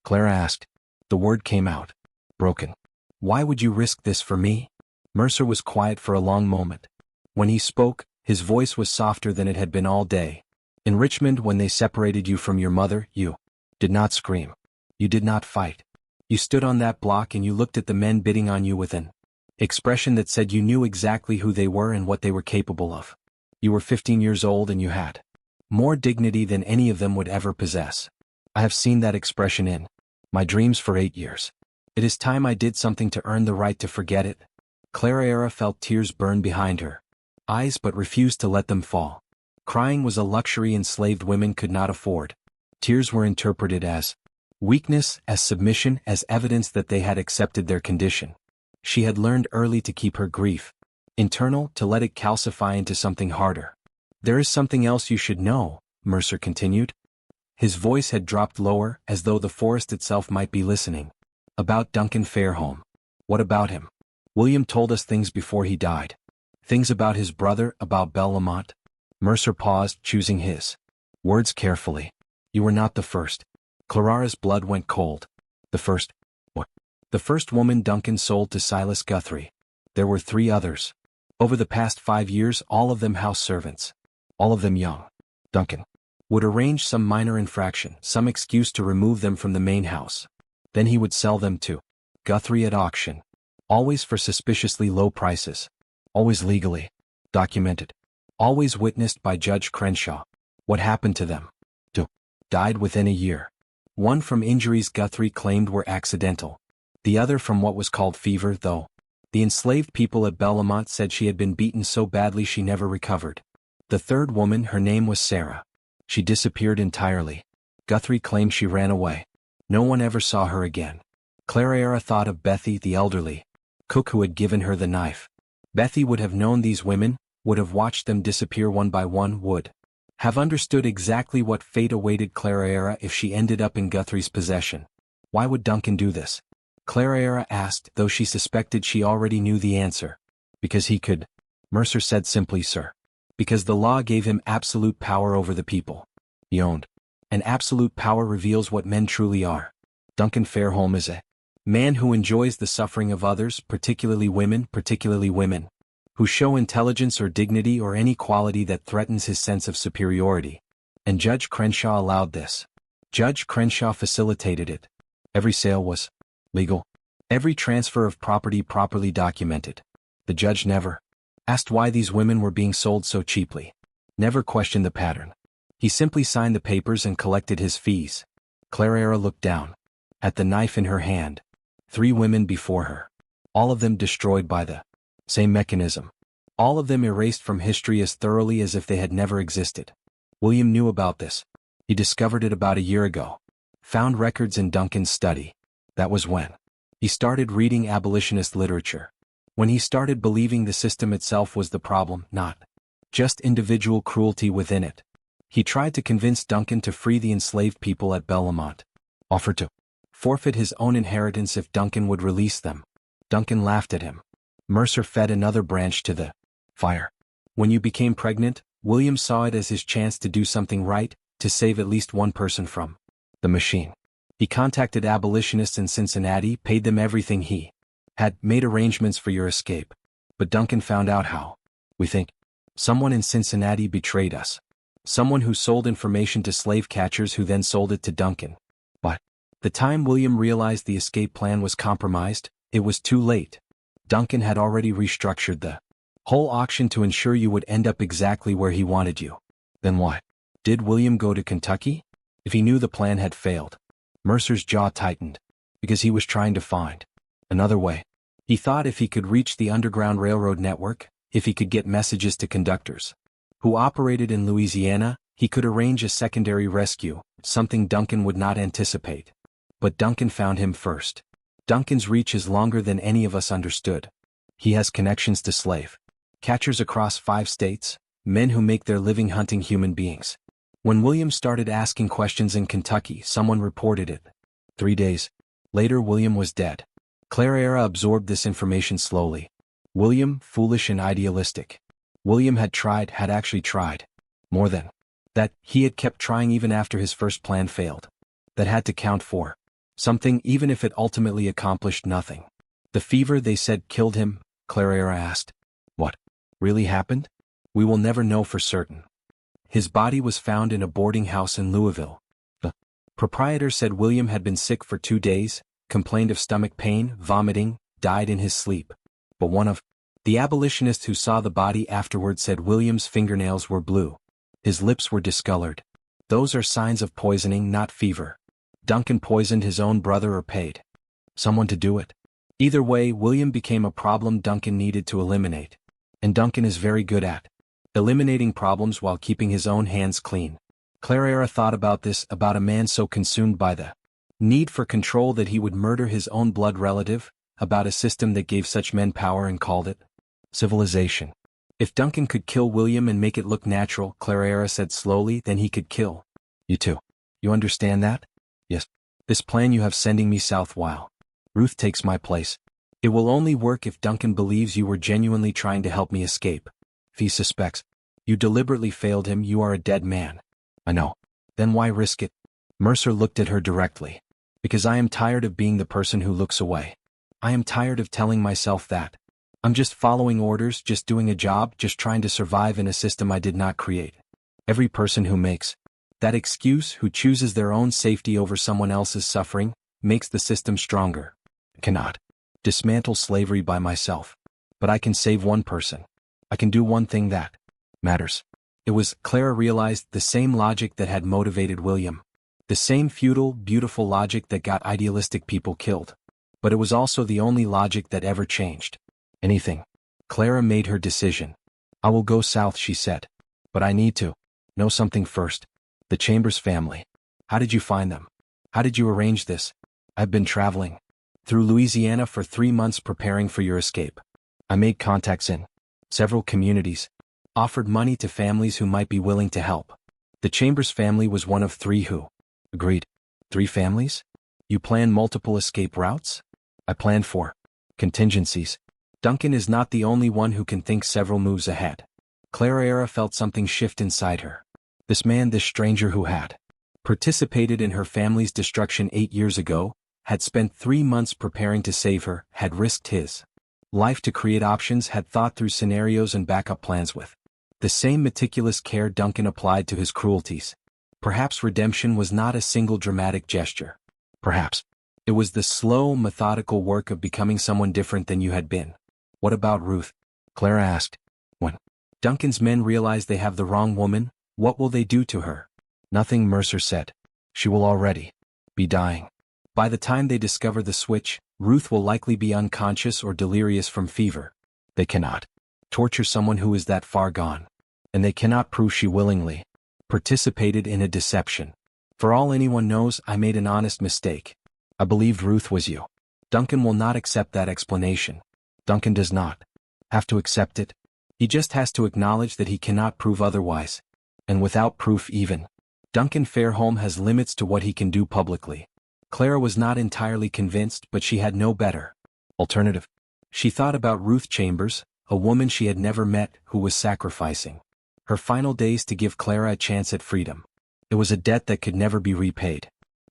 Clara asked. The word came out. Broken. Why would you risk this for me? Mercer was quiet for a long moment. When he spoke, his voice was softer than it had been all day. In Richmond, when they separated you from your mother, you did not scream. You did not fight. You stood on that block and you looked at the men bidding on you with an expression that said you knew exactly who they were and what they were capable of. You were 15 years old and you had more dignity than any of them would ever possess. I have seen that expression in my dreams for 8 years. It is time I did something to earn the right to forget it. Clara felt tears burn behind her eyes but refused to let them fall. Crying was a luxury enslaved women could not afford. Tears were interpreted as weakness, as submission, as evidence that they had accepted their condition. She had learned early to keep her grief internal, to let it calcify into something harder. There is something else you should know, Mercer continued. His voice had dropped lower, as though the forest itself might be listening. About Duncan Fairholme. What about him? William told us things before he died. Things about his brother, about Bellamont. Mercer paused, choosing his words carefully. You were not the first. Clara's blood went cold. The first? What? The first woman Duncan sold to Silas Guthrie. There were 3 others. Over the past 5 years, all of them house servants. All of them young. Duncan would arrange some minor infraction, some excuse to remove them from the main house. Then he would sell them to Guthrie at auction. Always for suspiciously low prices. Always legally documented. Always witnessed by Judge Crenshaw. What happened to them? 2 died within a year. One from injuries Guthrie claimed were accidental. The other from what was called fever, though the enslaved people at Bellamont said she had been beaten so badly she never recovered. The third woman, her name was Sarah. She disappeared entirely. Guthrie claimed she ran away. No one ever saw her again. Clara thought of Bethy, the elderly cook who had given her the knife. Bethy would have known these women, would have watched them disappear one by one, would have understood exactly what fate awaited Clara if she ended up in Guthrie's possession. Why would Duncan do this? Clara asked, though she suspected she already knew the answer. Because he could. Mercer said simply, sir. Because the law gave him absolute power over the people he owned. And absolute power reveals what men truly are. Duncan Fairholme is a man who enjoys the suffering of others, particularly women, who show intelligence or dignity or any quality that threatens his sense of superiority. And Judge Crenshaw allowed this. Judge Crenshaw facilitated it. Every sale was legal. Every transfer of property properly documented. The judge never asked why these women were being sold so cheaply. Never questioned the pattern. He simply signed the papers and collected his fees. Clara looked down at the knife in her hand. 3 women before her. All of them destroyed by the same mechanism. All of them erased from history as thoroughly as if they had never existed. William knew about this. He discovered it about a year ago. Found records in Duncan's study. That was when he started reading abolitionist literature. When he started believing the system itself was the problem, not just individual cruelty within it. He tried to convince Duncan to free the enslaved people at Bellamont. Offered to forfeit his own inheritance if Duncan would release them. Duncan laughed at him. Mercer fed another branch to the fire. When you became pregnant, William saw it as his chance to do something right, to save at least one person from The machine. He contacted abolitionists in Cincinnati, paid them everything he had, made arrangements for your escape. But Duncan found out how. We think. Someone in Cincinnati betrayed us. Someone who sold information to slave catchers who then sold it to Duncan. But the time William realized the escape plan was compromised, it was too late. Duncan had already restructured the whole auction to ensure you would end up exactly where he wanted you. Then what? Did William go to Kentucky? If he knew the plan had failed. Mercer's jaw tightened, because he was trying to find another way. He thought if he could reach the Underground Railroad network, if he could get messages to conductors who operated in Louisiana, he could arrange a secondary rescue, something Duncan would not anticipate. But Duncan found him first. Duncan's reach is longer than any of us understood. He has connections to slave catchers across 5 states, men who make their living hunting human beings. When William started asking questions in Kentucky, someone reported it. 3 days later, William was dead. Clara absorbed this information slowly. William, foolish and idealistic. William had actually tried. More than that, he had kept trying even after his first plan failed. That had to count for something, even if it ultimately accomplished nothing. The fever, they said, killed him, Clara asked. What really happened? We will never know for certain. His body was found in a boarding house in Louisville. The proprietor said William had been sick for 2 days, complained of stomach pain, vomiting, died in his sleep. But one of the abolitionists who saw the body afterward said William's fingernails were blue. His lips were discolored. Those are signs of poisoning, not fever. Duncan poisoned his own brother or paid someone to do it. Either way, William became a problem Duncan needed to eliminate. And Duncan is very good at eliminating problems while keeping his own hands clean. Clara thought about this, about a man so consumed by the need for control that he would murder his own blood relative, about a system that gave such men power and called it civilization. If Duncan could kill William and make it look natural, Clara said slowly, then he could kill you too. You understand that? Yes. This plan you have sending me south while Ruth takes my place. It will only work if Duncan believes you were genuinely trying to help me escape. If he suspects you deliberately failed him, you are a dead man. I know. Then why risk it? Mercer looked at her directly. Because I am tired of being the person who looks away. I am tired of telling myself that I'm just following orders, just doing a job, just trying to survive in a system I did not create. Every person who makes that excuse, who chooses their own safety over someone else's suffering, makes the system stronger. I cannot dismantle slavery by myself. But I can save one person. I can do one thing that matters. It was, Clara realized, the same logic that had motivated William. The same futile, beautiful logic that got idealistic people killed. But it was also the only logic that ever changed anything. Clara made her decision. I will go south, she said. But I need to know something first. The Chambers family. How did you find them? How did you arrange this? I've been traveling through Louisiana for 3 months preparing for your escape. I made contacts in several communities, offered money to families who might be willing to help. The Chambers family was one of 3 who agreed. 3 families? You plan multiple escape routes? I planned for contingencies. Duncan is not the only one who can think several moves ahead. Clara felt something shift inside her. This man, this stranger who had participated in her family's destruction 8 years ago, had spent 3 months preparing to save her, had risked his life to create options, had thought through scenarios and backup plans with the same meticulous care Duncan applied to his cruelties. Perhaps redemption was not a single dramatic gesture. Perhaps it was the slow, methodical work of becoming someone different than you had been. What about Ruth? Clara asked. When Duncan's men realize they have the wrong woman, what will they do to her? Nothing, Mercer said. She will already be dying. By the time they discover the switch, Ruth will likely be unconscious or delirious from fever. They cannot torture someone who is that far gone. And they cannot prove she willingly participated in a deception. For all anyone knows, I made an honest mistake. I believed Ruth was you. Duncan will not accept that explanation. Duncan does not have to accept it. He just has to acknowledge that he cannot prove otherwise. And without proof even, Duncan Fairholme has limits to what he can do publicly. Clara was not entirely convinced, but she had no better alternative. She thought about Ruth Chambers, a woman she had never met, who was sacrificing her final days to give Clara a chance at freedom. It was a debt that could never be repaid.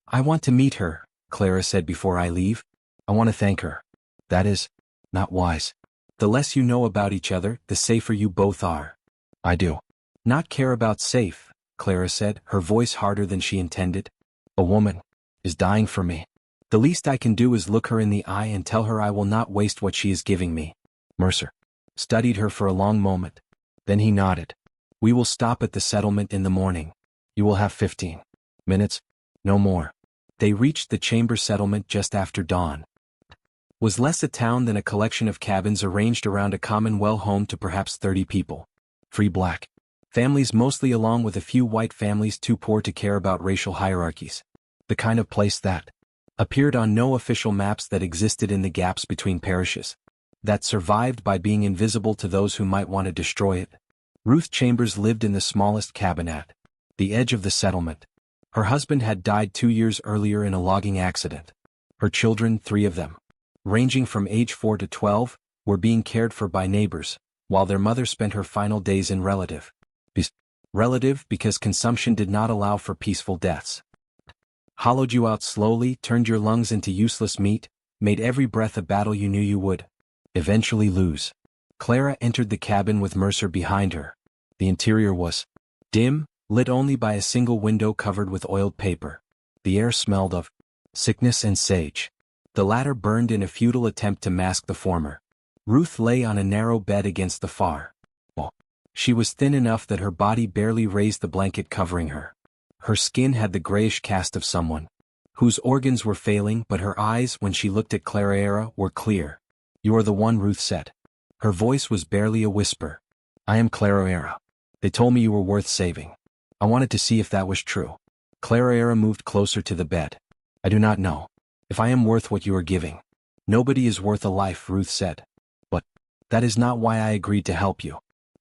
I want to meet her, Clara said before I leave. I want to thank her. That is not wise. The less you know about each other, the safer you both are. I do not care about safe, Clara said, her voice harder than she intended. A woman is dying for me. The least I can do is look her in the eye and tell her I will not waste what she is giving me. Mercer studied her for a long moment. Then he nodded. We will stop at the settlement in the morning. You will have 15 minutes, no more. They reached the chamber settlement just after dawn. It was less a town than a collection of cabins arranged around a common well home to perhaps 30 people. Free black families mostly, along with a few white families too poor to care about racial hierarchies. The kind of place that appeared on no official maps, that existed in the gaps between parishes, that survived by being invisible to those who might want to destroy it. Ruth Chambers lived in the smallest cabin at the edge of the settlement. Her husband had died 2 years earlier in a logging accident. Her children, 3 of them, ranging from age 4 to 12, were being cared for by neighbors, while their mother spent her final days in relative because consumption did not allow for peaceful deaths. Hollowed you out slowly, turned your lungs into useless meat, made every breath a battle you knew you would eventually lose. Clara entered the cabin with Mercer behind her. The interior was dim, lit only by a single window covered with oiled paper. The air smelled of sickness and sage. The latter burned in a futile attempt to mask the former. Ruth lay on a narrow bed against the far wall. She was thin enough that her body barely raised the blanket covering her. Her skin had the grayish cast of someone whose organs were failing, but her eyes, when she looked at Clara, were clear. You are the one, Ruth said. Her voice was barely a whisper. I am Clara. They told me you were worth saving. I wanted to see if that was true. Clara moved closer to the bed. I do not know if I am worth what you are giving. Nobody is worth a life, Ruth said. But that is not why I agreed to help you.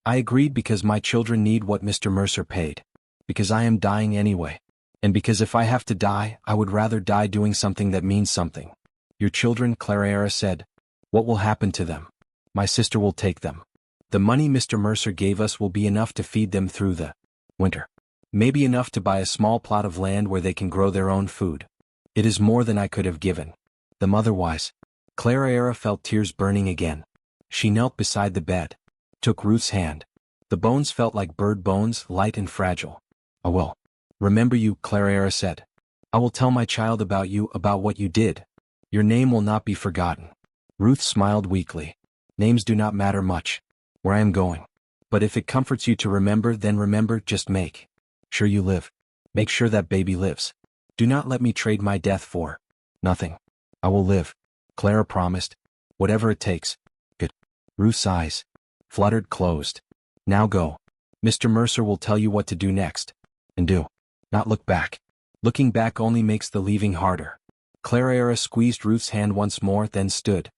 I agreed because my children need what Mr. Mercer paid. Because I am dying anyway. And because if I have to die, I would rather die doing something that means something. Your children, Clara said. What will happen to them? My sister will take them. The money Mr. Mercer gave us will be enough to feed them through the winter. Maybe enough to buy a small plot of land where they can grow their own food. It is more than I could have given them otherwise. Clara felt tears burning again. She knelt beside the bed, took Ruth's hand. The bones felt like bird bones, light and fragile. I will remember you, Clara said. I will tell my child about you, about what you did. Your name will not be forgotten. Ruth smiled weakly. Names do not matter much where I am going. But if it comforts you to remember, then remember, just make sure you live. Make sure that baby lives. Do not let me trade my death for nothing. I will live, Clara promised. Whatever it takes. Good. Ruth's eyes fluttered closed. Now go. Mr. Mercer will tell you what to do next. And do not look back. Looking back only makes the leaving harder. Clara squeezed Ruth's hand once more, then stood.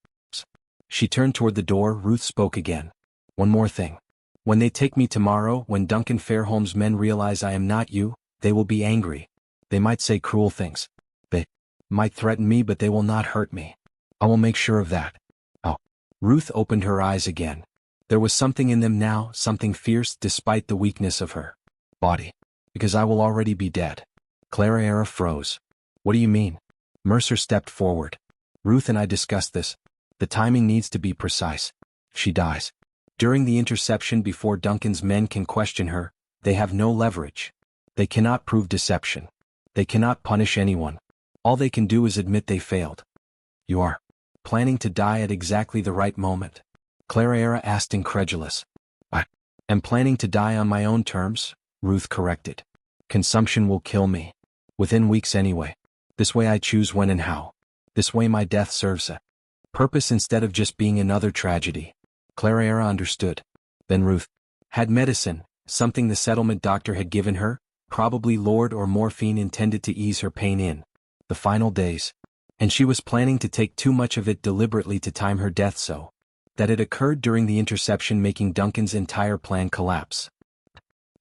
She turned toward the door. Ruth spoke again. One more thing. When they take me tomorrow, when Duncan Fairholme's men realize I am not you, they will be angry. They might say cruel things. They might threaten me, but they will not hurt me. I will make sure of that. Oh. Ruth opened her eyes again. There was something in them now, something fierce despite the weakness of her body. Because I will already be dead. Clara froze. What do you mean? Mercer stepped forward. Ruth and I discussed this. The timing needs to be precise. She dies during the interception before Duncan's men can question her. They have no leverage. They cannot prove deception. They cannot punish anyone. All they can do is admit they failed. You are planning to die at exactly the right moment. Clara asked, incredulous. I am planning to die on my own terms, Ruth corrected. Consumption will kill me. Within weeks anyway. This way I choose when and how. This way my death serves a purpose instead of just being another tragedy. Clara understood. Then Ruth had medicine, something the settlement doctor had given her, probably Lord or morphine intended to ease her pain in the final days. And she was planning to take too much of it deliberately to time her death so that it occurred during the interception, making Duncan's entire plan collapse.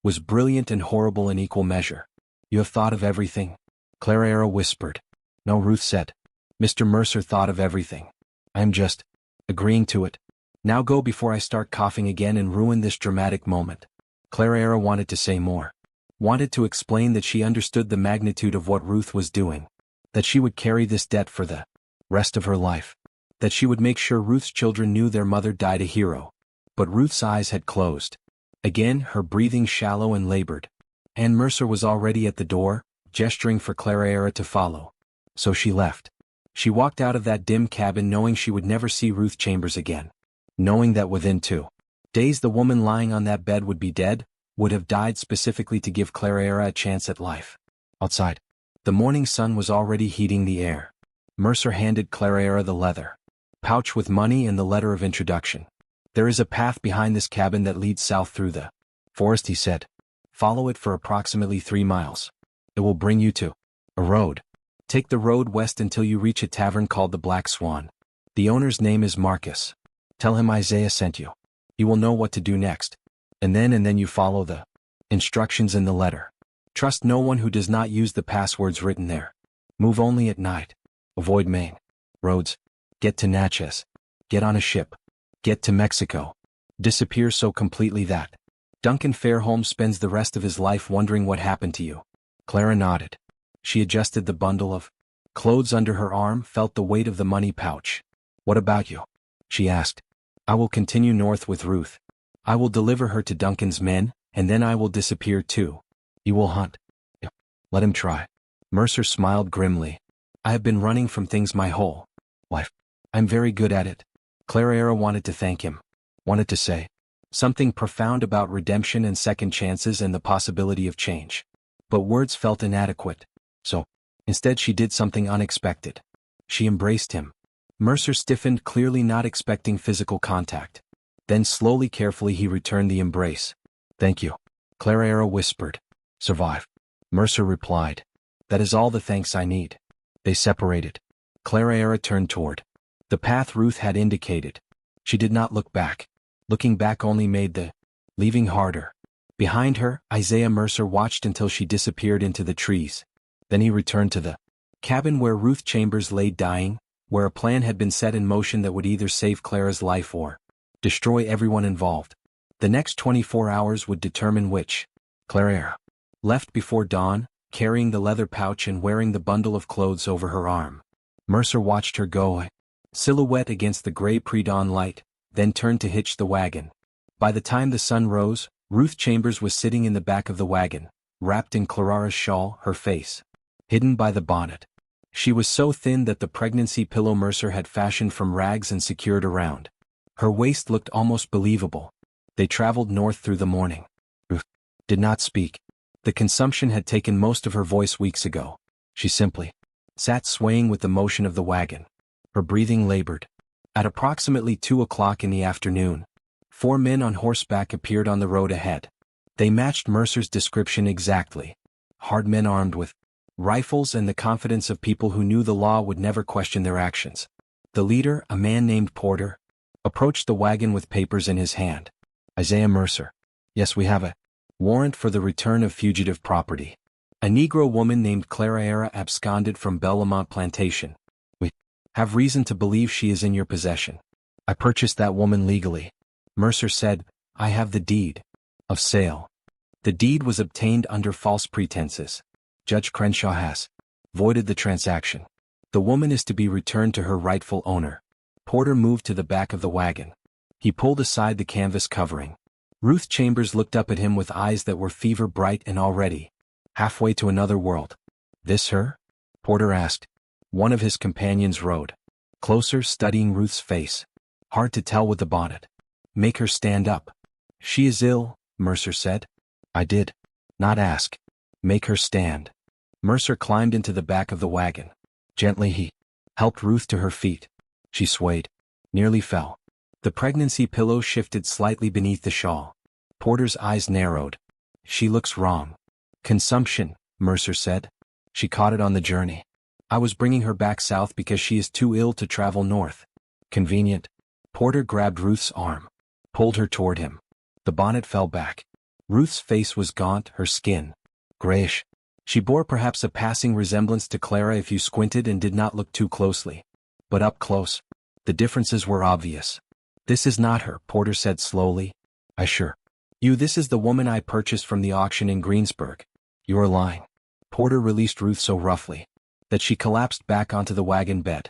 Was brilliant and horrible in equal measure. You have thought of everything? Clara whispered. No, Ruth said. Mr. Mercer thought of everything. I am just agreeing to it. Now go before I start coughing again and ruin this dramatic moment. Clara wanted to say more. Wanted to explain that she understood the magnitude of what Ruth was doing. That she would carry this debt for the rest of her life. That she would make sure Ruth's children knew their mother died a hero. But Ruth's eyes had closed. Again, her breathing shallow and labored. Ann Mercer was already at the door, gesturing for Clara to follow. So she left. She walked out of that dim cabin knowing she would never see Ruth Chambers again. Knowing that within 2 days the woman lying on that bed would be dead, would have died specifically to give Clara a chance at life. Outside, the morning sun was already heating the air. Mercer handed Clara the leather pouch with money and the letter of introduction. There is a path behind this cabin that leads south through the forest, he said. Follow it for approximately 3 miles. It will bring you to a road. Take the road west until you reach a tavern called the Black Swan. The owner's name is Marcus. Tell him Isaiah sent you. He will know what to do next. And then you follow the instructions in the letter. Trust no one who does not use the passwords written there. Move only at night. Avoid main roads. Get to Natchez. Get on a ship. Get to Mexico. Disappear so completely that Duncan Fairholme spends the rest of his life wondering what happened to you. Clara nodded. She adjusted the bundle of clothes under her arm, felt the weight of the money pouch. What about you? She asked. I will continue north with Ruth. I will deliver her to Duncan's men, and then I will disappear too. You will hunt. Let him try. Mercer smiled grimly. I have been running from things my whole life. I'm very good at it. Clara wanted to thank him. Wanted to say something profound about redemption and second chances and the possibility of change. But words felt inadequate. So, instead she did something unexpected. She embraced him. Mercer stiffened, clearly not expecting physical contact. Then slowly, carefully he returned the embrace. Thank you. Clara whispered. Survive. Mercer replied. That is all the thanks I need. They separated. Clara turned toward the path Ruth had indicated. She did not look back. Looking back only made the leaving harder. Behind her, Isaiah Mercer watched until she disappeared into the trees. Then he returned to the cabin where Ruth Chambers lay dying, where a plan had been set in motion that would either save Clara's life or destroy everyone involved. The next 24 hours would determine which. Clara left before dawn, carrying the leather pouch and wearing the bundle of clothes over her arm. Mercer watched her go, a silhouette against the gray pre-dawn light, then turned to hitch the wagon. By the time the sun rose, Ruth Chambers was sitting in the back of the wagon, wrapped in Clara's shawl, her face hidden by the bonnet. She was so thin that the pregnancy pillow Mercer had fashioned from rags and secured around her waist looked almost believable. They traveled north through the morning. Ruth did not speak. The consumption had taken most of her voice weeks ago. She simply sat swaying with the motion of the wagon. Her breathing labored. At approximately 2 o'clock in the afternoon, 4 men on horseback appeared on the road ahead. They matched Mercer's description exactly. Hard men armed with rifles and the confidence of people who knew the law would never question their actions. The leader, a man named Porter, approached the wagon with papers in his hand. Isaiah Mercer. Yes, we have a warrant for the return of fugitive property. A Negro woman named Clara absconded from Bellamont Plantation. We have reason to believe she is in your possession. I purchased that woman legally. Mercer said, I have the deed of sale. The deed was obtained under false pretenses. Judge Crenshaw has voided the transaction. The woman is to be returned to her rightful owner. Porter moved to the back of the wagon. He pulled aside the canvas covering. Ruth Chambers looked up at him with eyes that were fever bright and already halfway to another world. This her? Porter asked. One of his companions rode closer, studying Ruth's face. Hard to tell with the bonnet. Make her stand up. She is ill, Mercer said. I did not ask. Make her stand. Mercer climbed into the back of the wagon. Gently he helped Ruth to her feet. She swayed, nearly fell. The pregnancy pillow shifted slightly beneath the shawl. Porter's eyes narrowed. She looks wrong. Consumption, Mercer said. She caught it on the journey. I was bringing her back south because she is too ill to travel north. Convenient. Porter grabbed Ruth's arm, pulled her toward him. The bonnet fell back. Ruth's face was gaunt, her skin grayish. She bore perhaps a passing resemblance to Clara if you squinted and did not look too closely. But up close, the differences were obvious. This is not her, Porter said slowly. I assure you this is the woman I purchased from the auction in Greensburg. You're lying. Porter released Ruth so roughly. that she collapsed back onto the wagon bed.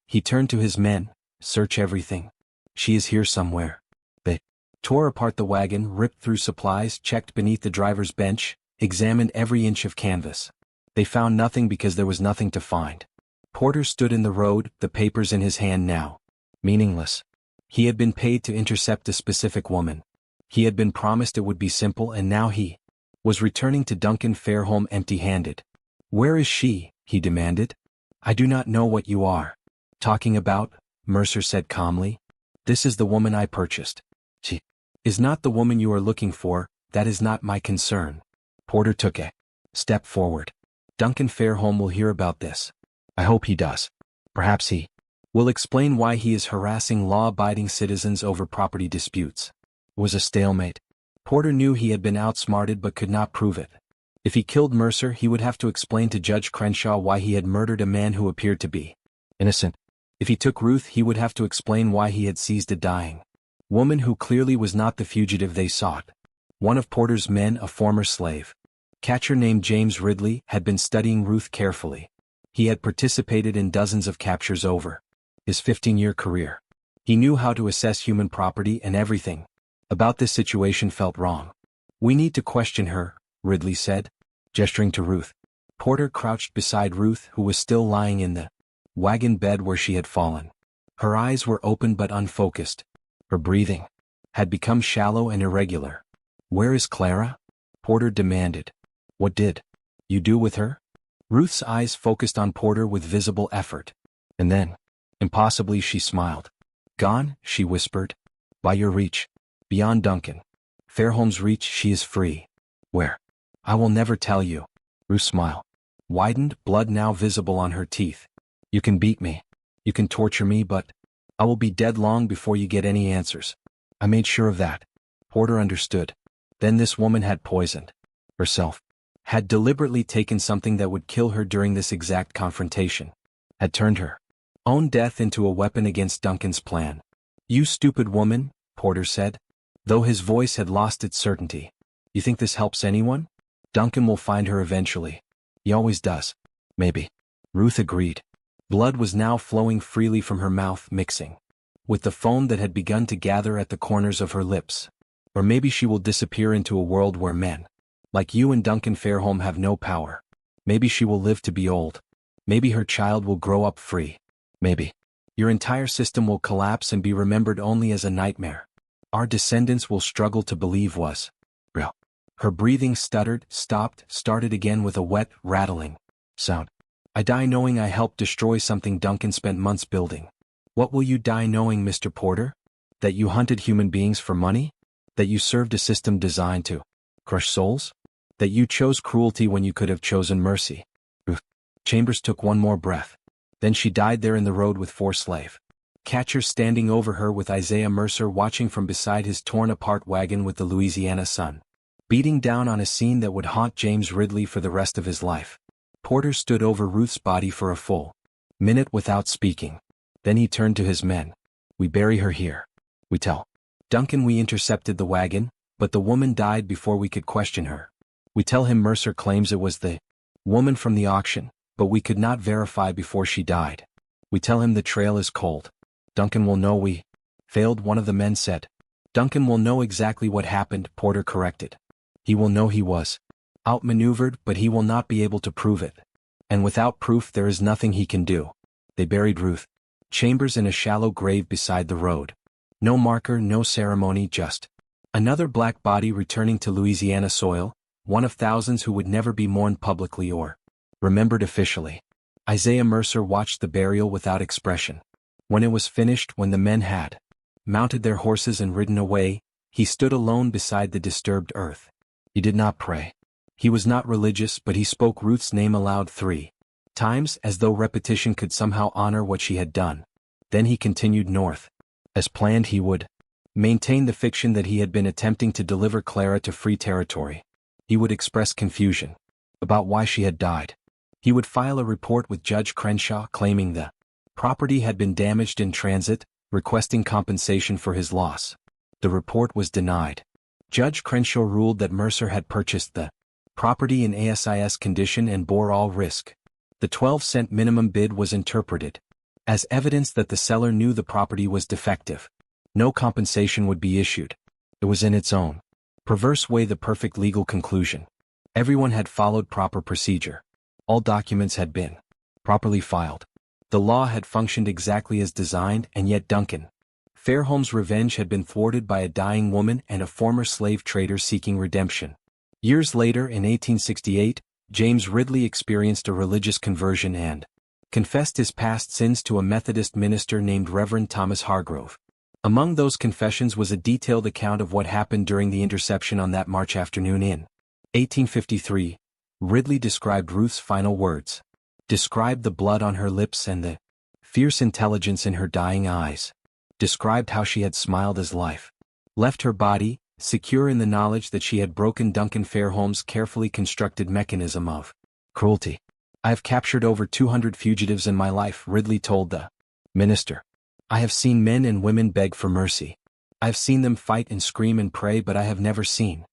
He turned to his men. Search everything. She is here somewhere. They tore apart the wagon, ripped through supplies, checked beneath the driver's bench, examined every inch of canvas. They found nothing because there was nothing to find. Porter stood in the road, the papers in his hand now. Meaningless. He had been paid to intercept a specific woman. He had been promised it would be simple, and now he was returning to Duncan Fairholme empty-handed. Where is she? He demanded. I do not know what you are talking about, Mercer said calmly. This is the woman I purchased. She is not the woman you are looking for. That is not my concern. Porter took a step forward. Duncan Fairholme will hear about this. I hope he does. Perhaps he will explain why he is harassing law-abiding citizens over property disputes. It was a stalemate. Porter knew he had been outsmarted but could not prove it. If he killed Mercer, he would have to explain to Judge Crenshaw why he had murdered a man who appeared to be innocent. If he took Ruth, he would have to explain why he had seized a dying woman who clearly was not the fugitive they sought. One of Porter's men, a former slave catcher named James Ridley, had been studying Ruth carefully. He had participated in dozens of captures over his 15-year career. He knew how to assess human property, and everything about this situation felt wrong. We need to question her, Ridley said, gesturing to Ruth. Porter crouched beside Ruth, who was still lying in the wagon bed where she had fallen. Her eyes were open but unfocused. Her breathing had become shallow and irregular. Where is Clara? Porter demanded. What did you do with her? Ruth's eyes focused on Porter with visible effort. And then, impossibly, she smiled. Gone, she whispered. By your reach. Beyond Duncan Fairholme's reach, she is free. Where? I will never tell you. Ruth's smile widened, blood now visible on her teeth. You can beat me. You can torture me, but I will be dead long before you get any answers. I made sure of that. Porter understood. Then this woman had poisoned herself. Had deliberately taken something that would kill her during this exact confrontation. Had turned her own death into a weapon against Duncan's plan. You stupid woman, Porter said, though his voice had lost its certainty. You think this helps anyone? Duncan will find her eventually. He always does. Maybe. Ruth agreed. Blood was now flowing freely from her mouth, mixing with the foam that had begun to gather at the corners of her lips. Or maybe she will disappear into a world where men like you and Duncan Fairholme have no power. Maybe she will live to be old. Maybe her child will grow up free. Maybe your entire system will collapse and be remembered only as a nightmare our descendants will struggle to believe was real. Her breathing stuttered, stopped, started again with a wet, rattling sound. I die knowing I helped destroy something Duncan spent months building. What will you die knowing, Mr. Porter? That you hunted human beings for money? That you served a system designed to crush souls? That you chose cruelty when you could have chosen mercy? Chambers took one more breath. Then she died there in the road with 4 slave catchers standing over her, with Isaiah Mercer watching from beside his torn-apart wagon with the Louisiana sun beating down on a scene that would haunt James Ridley for the rest of his life. Porter stood over Ruth's body for a full minute without speaking. Then he turned to his men. We bury her here. We tell Duncan we intercepted the wagon, but the woman died before we could question her. We tell him Mercer claims it was the woman from the auction, but we could not verify before she died. We tell him the trail is cold. Duncan will know we failed, one of the men said. Duncan will know exactly what happened, Porter corrected. He will know he was outmaneuvered, but he will not be able to prove it. And without proof there is nothing he can do. They buried Ruth Chambers in a shallow grave beside the road. No marker, no ceremony, just another black body returning to Louisiana soil, one of thousands who would never be mourned publicly or remembered officially. Isaiah Mercer watched the burial without expression. When it was finished, when the men had mounted their horses and ridden away, he stood alone beside the disturbed earth. He did not pray. He was not religious, but he spoke Ruth's name aloud 3 times, as though repetition could somehow honor what she had done. Then he continued north. As planned, he would maintain the fiction that he had been attempting to deliver Clara to free territory. He would express confusion about why she had died. He would file a report with Judge Crenshaw claiming the property had been damaged in transit, requesting compensation for his loss. The report was denied. Judge Crenshaw ruled that Mercer had purchased the property in ASIS condition and bore all risk. The 12-cent minimum bid was interpreted as evidence that the seller knew the property was defective. No compensation would be issued. It was in its own perverse way the perfect legal conclusion. Everyone had followed proper procedure. All documents had been properly filed. The law had functioned exactly as designed, and yet Duncan Fairholme's revenge had been thwarted by a dying woman and a former slave trader seeking redemption. Years later, in 1868, James Ridley experienced a religious conversion and confessed his past sins to a Methodist minister named Reverend Thomas Hargrove. Among those confessions was a detailed account of what happened during the interception on that March afternoon in 1853. Ridley described Ruth's final words, described the blood on her lips and the fierce intelligence in her dying eyes, described how she had smiled as life left her body, secure in the knowledge that she had broken Duncan Fairholme's carefully constructed mechanism of cruelty. I have captured over 200 fugitives in my life, Ridley told the minister. I have seen men and women beg for mercy. I have seen them fight and scream and pray, but I have never seen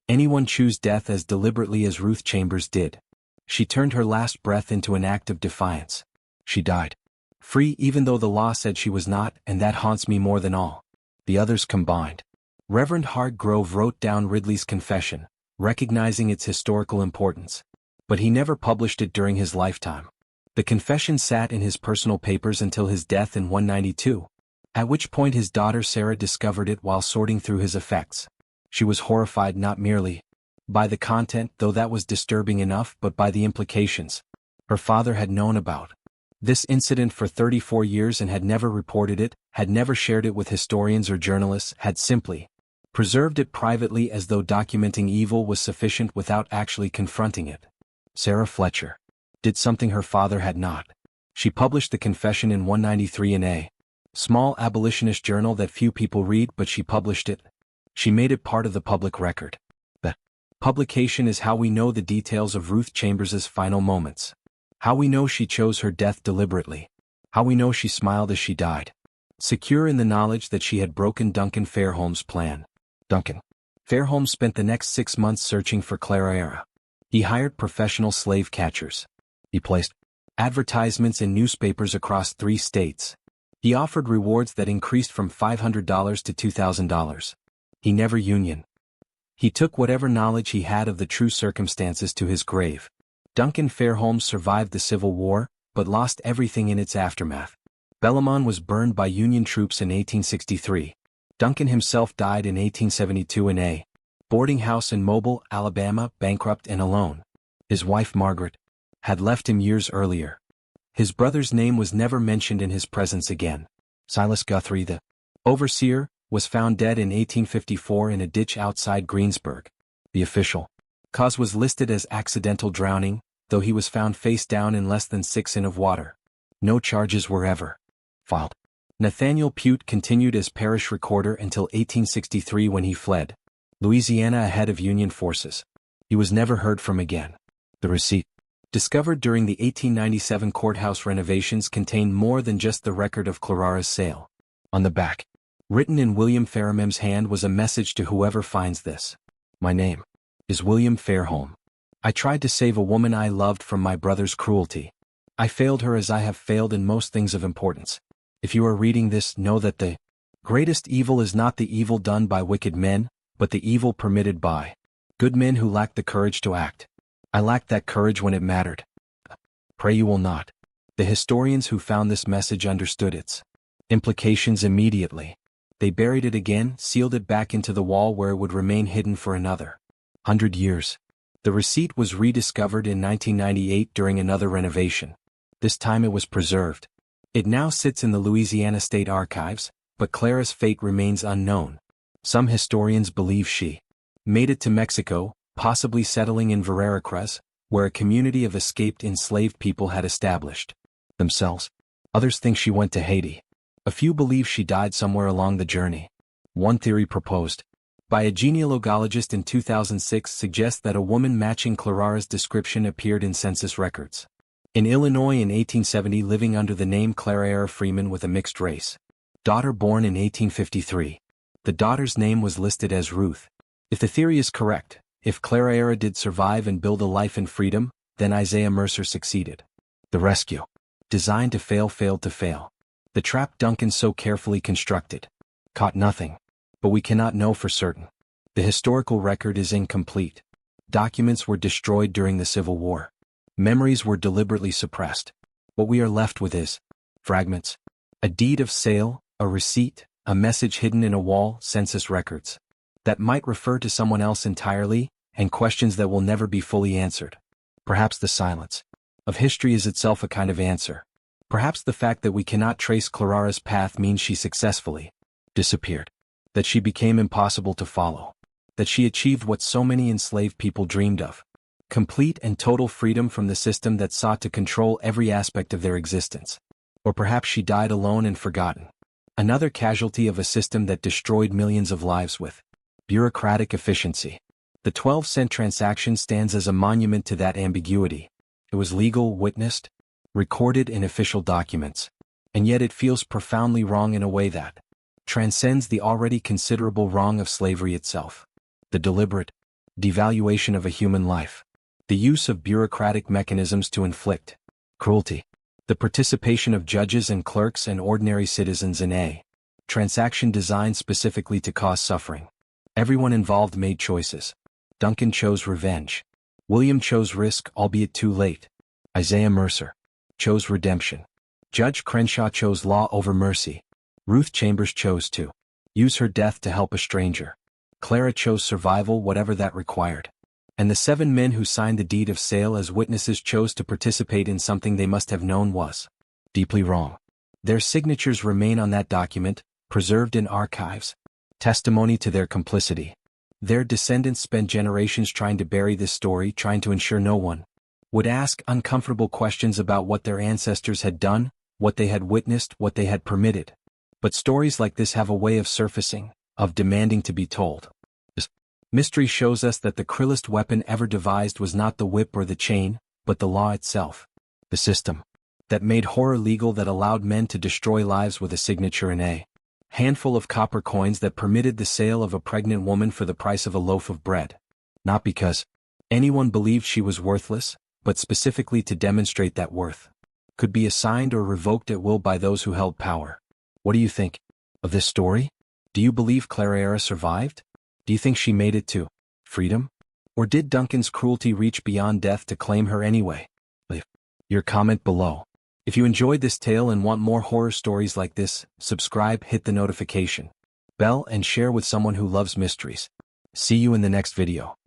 anyone choose death as deliberately as Ruth Chambers did. She turned her last breath into an act of defiance. She died free even though the law said she was not, and that haunts me more than all the others combined. Reverend Hargrove wrote down Ridley's confession, recognizing its historical importance. But he never published it during his lifetime. The confession sat in his personal papers until his death in 1892, at which point his daughter Sarah discovered it while sorting through his effects. She was horrified not merely by the content, though that was disturbing enough, but by the implications. Her father had known about this incident for 34 years and had never reported it, had never shared it with historians or journalists, had simply preserved it privately as though documenting evil was sufficient without actually confronting it. Sarah Fletcher did something her father had not. She published the confession in 1893 in a small abolitionist journal that few people read, but she published it. She made it part of the public record. The publication is how we know the details of Ruth Chambers's final moments. How we know she chose her death deliberately. How we know she smiled as she died, secure in the knowledge that she had broken Duncan Fairholme's plan. Duncan Fairholme spent the next 6 months searching for Clara Era. He hired professional slave catchers. He placed advertisements in newspapers across 3 states. He offered rewards that increased from $500 to $2,000. He never union. He took whatever knowledge he had of the true circumstances to his grave. Duncan Fairholme survived the Civil War, but lost everything in its aftermath. Bellamon was burned by Union troops in 1863. Duncan himself died in 1872 in a boarding house in Mobile, Alabama, bankrupt and alone. His wife Margaret had left him years earlier. His brother's name was never mentioned in his presence again. Silas Guthrie, the overseer, was found dead in 1854 in a ditch outside Greensburg. The official cause was listed as accidental drowning, though he was found face down in less than 6 in of water. No charges were ever filed. Nathaniel Pute continued as parish recorder until 1863 when he fled Louisiana ahead of Union forces. He was never heard from again. The receipt, discovered during the 1897 courthouse renovations, contained more than just the record of Clarara's sale. On the back, written in William Fairholme's hand, was a message to whoever finds this. My name is William Fairholme. I tried to save a woman I loved from my brother's cruelty. I failed her as I have failed in most things of importance. If you are reading this, know that the greatest evil is not the evil done by wicked men, but the evil permitted by good men who lacked the courage to act. I lacked that courage when it mattered. Pray you will not. The historians who found this message understood its implications immediately. They buried it again, sealed it back into the wall where it would remain hidden for another 100 years. The receipt was rediscovered in 1998 during another renovation. This time it was preserved. It now sits in the Louisiana State Archives, but Clara's fate remains unknown. Some historians believe she made it to Mexico, possibly settling in Veracruz, where a community of escaped enslaved people had established themselves. Others think she went to Haiti. A few believe she died somewhere along the journey. One theory proposed by a genealogist in 2006 suggests that a woman matching Clarara's description appeared in census records in Illinois in 1870, living under the name Clara Era Freeman with a mixed race. Daughter born in 1853. The daughter's name was listed as Ruth. If the theory is correct, if Clara Era did survive and build a life in freedom, then Isaiah Mercer succeeded. The rescue, designed to fail, failed to fail. The trap Duncan so carefully constructed caught nothing. But we cannot know for certain. The historical record is incomplete. Documents were destroyed during the Civil War. Memories were deliberately suppressed. What we are left with is fragments. A deed of sale, a receipt, a message hidden in a wall, census records that might refer to someone else entirely, and questions that will never be fully answered. Perhaps the silence of history is itself a kind of answer. Perhaps the fact that we cannot trace Clarara's path means she successfully disappeared, that she became impossible to follow, that she achieved what so many enslaved people dreamed of: complete and total freedom from the system that sought to control every aspect of their existence. Or perhaps she died alone and forgotten, another casualty of a system that destroyed millions of lives with bureaucratic efficiency. The 12-cent transaction stands as a monument to that ambiguity. It was legal, witnessed, recorded in official documents, and yet it feels profoundly wrong in a way that transcends the already considerable wrong of slavery itself. The deliberate devaluation of a human life, the use of bureaucratic mechanisms to inflict cruelty, the participation of judges and clerks and ordinary citizens in a transaction designed specifically to cause suffering. Everyone involved made choices. Duncan chose revenge. William chose risk, albeit too late. Isaiah Mercer chose redemption. Judge Crenshaw chose law over mercy. Ruth Chambers chose to use her death to help a stranger. Clara chose survival, whatever that required. And the 7 men who signed the deed of sale as witnesses chose to participate in something they must have known was deeply wrong. Their signatures remain on that document, preserved in archives, testimony to their complicity. Their descendants spent generations trying to bury this story, trying to ensure no one would ask uncomfortable questions about what their ancestors had done, what they had witnessed, what they had permitted. But stories like this have a way of surfacing, of demanding to be told. This mystery shows us that the cruelest weapon ever devised was not the whip or the chain, but the law itself. The system that made horror legal, that allowed men to destroy lives with a signature in a handful of copper coins, that permitted the sale of a pregnant woman for the price of a loaf of bread. Not because anyone believed she was worthless, but specifically to demonstrate that worth could be assigned or revoked at will by those who held power. What do you think of this story? Do you believe Clarara survived? Do you think she made it to freedom? Or did Duncan's cruelty reach beyond death to claim her anyway? Leave your comment below. If you enjoyed this tale and want more horror stories like this, subscribe, hit the notification bell, and share with someone who loves mysteries. See you in the next video.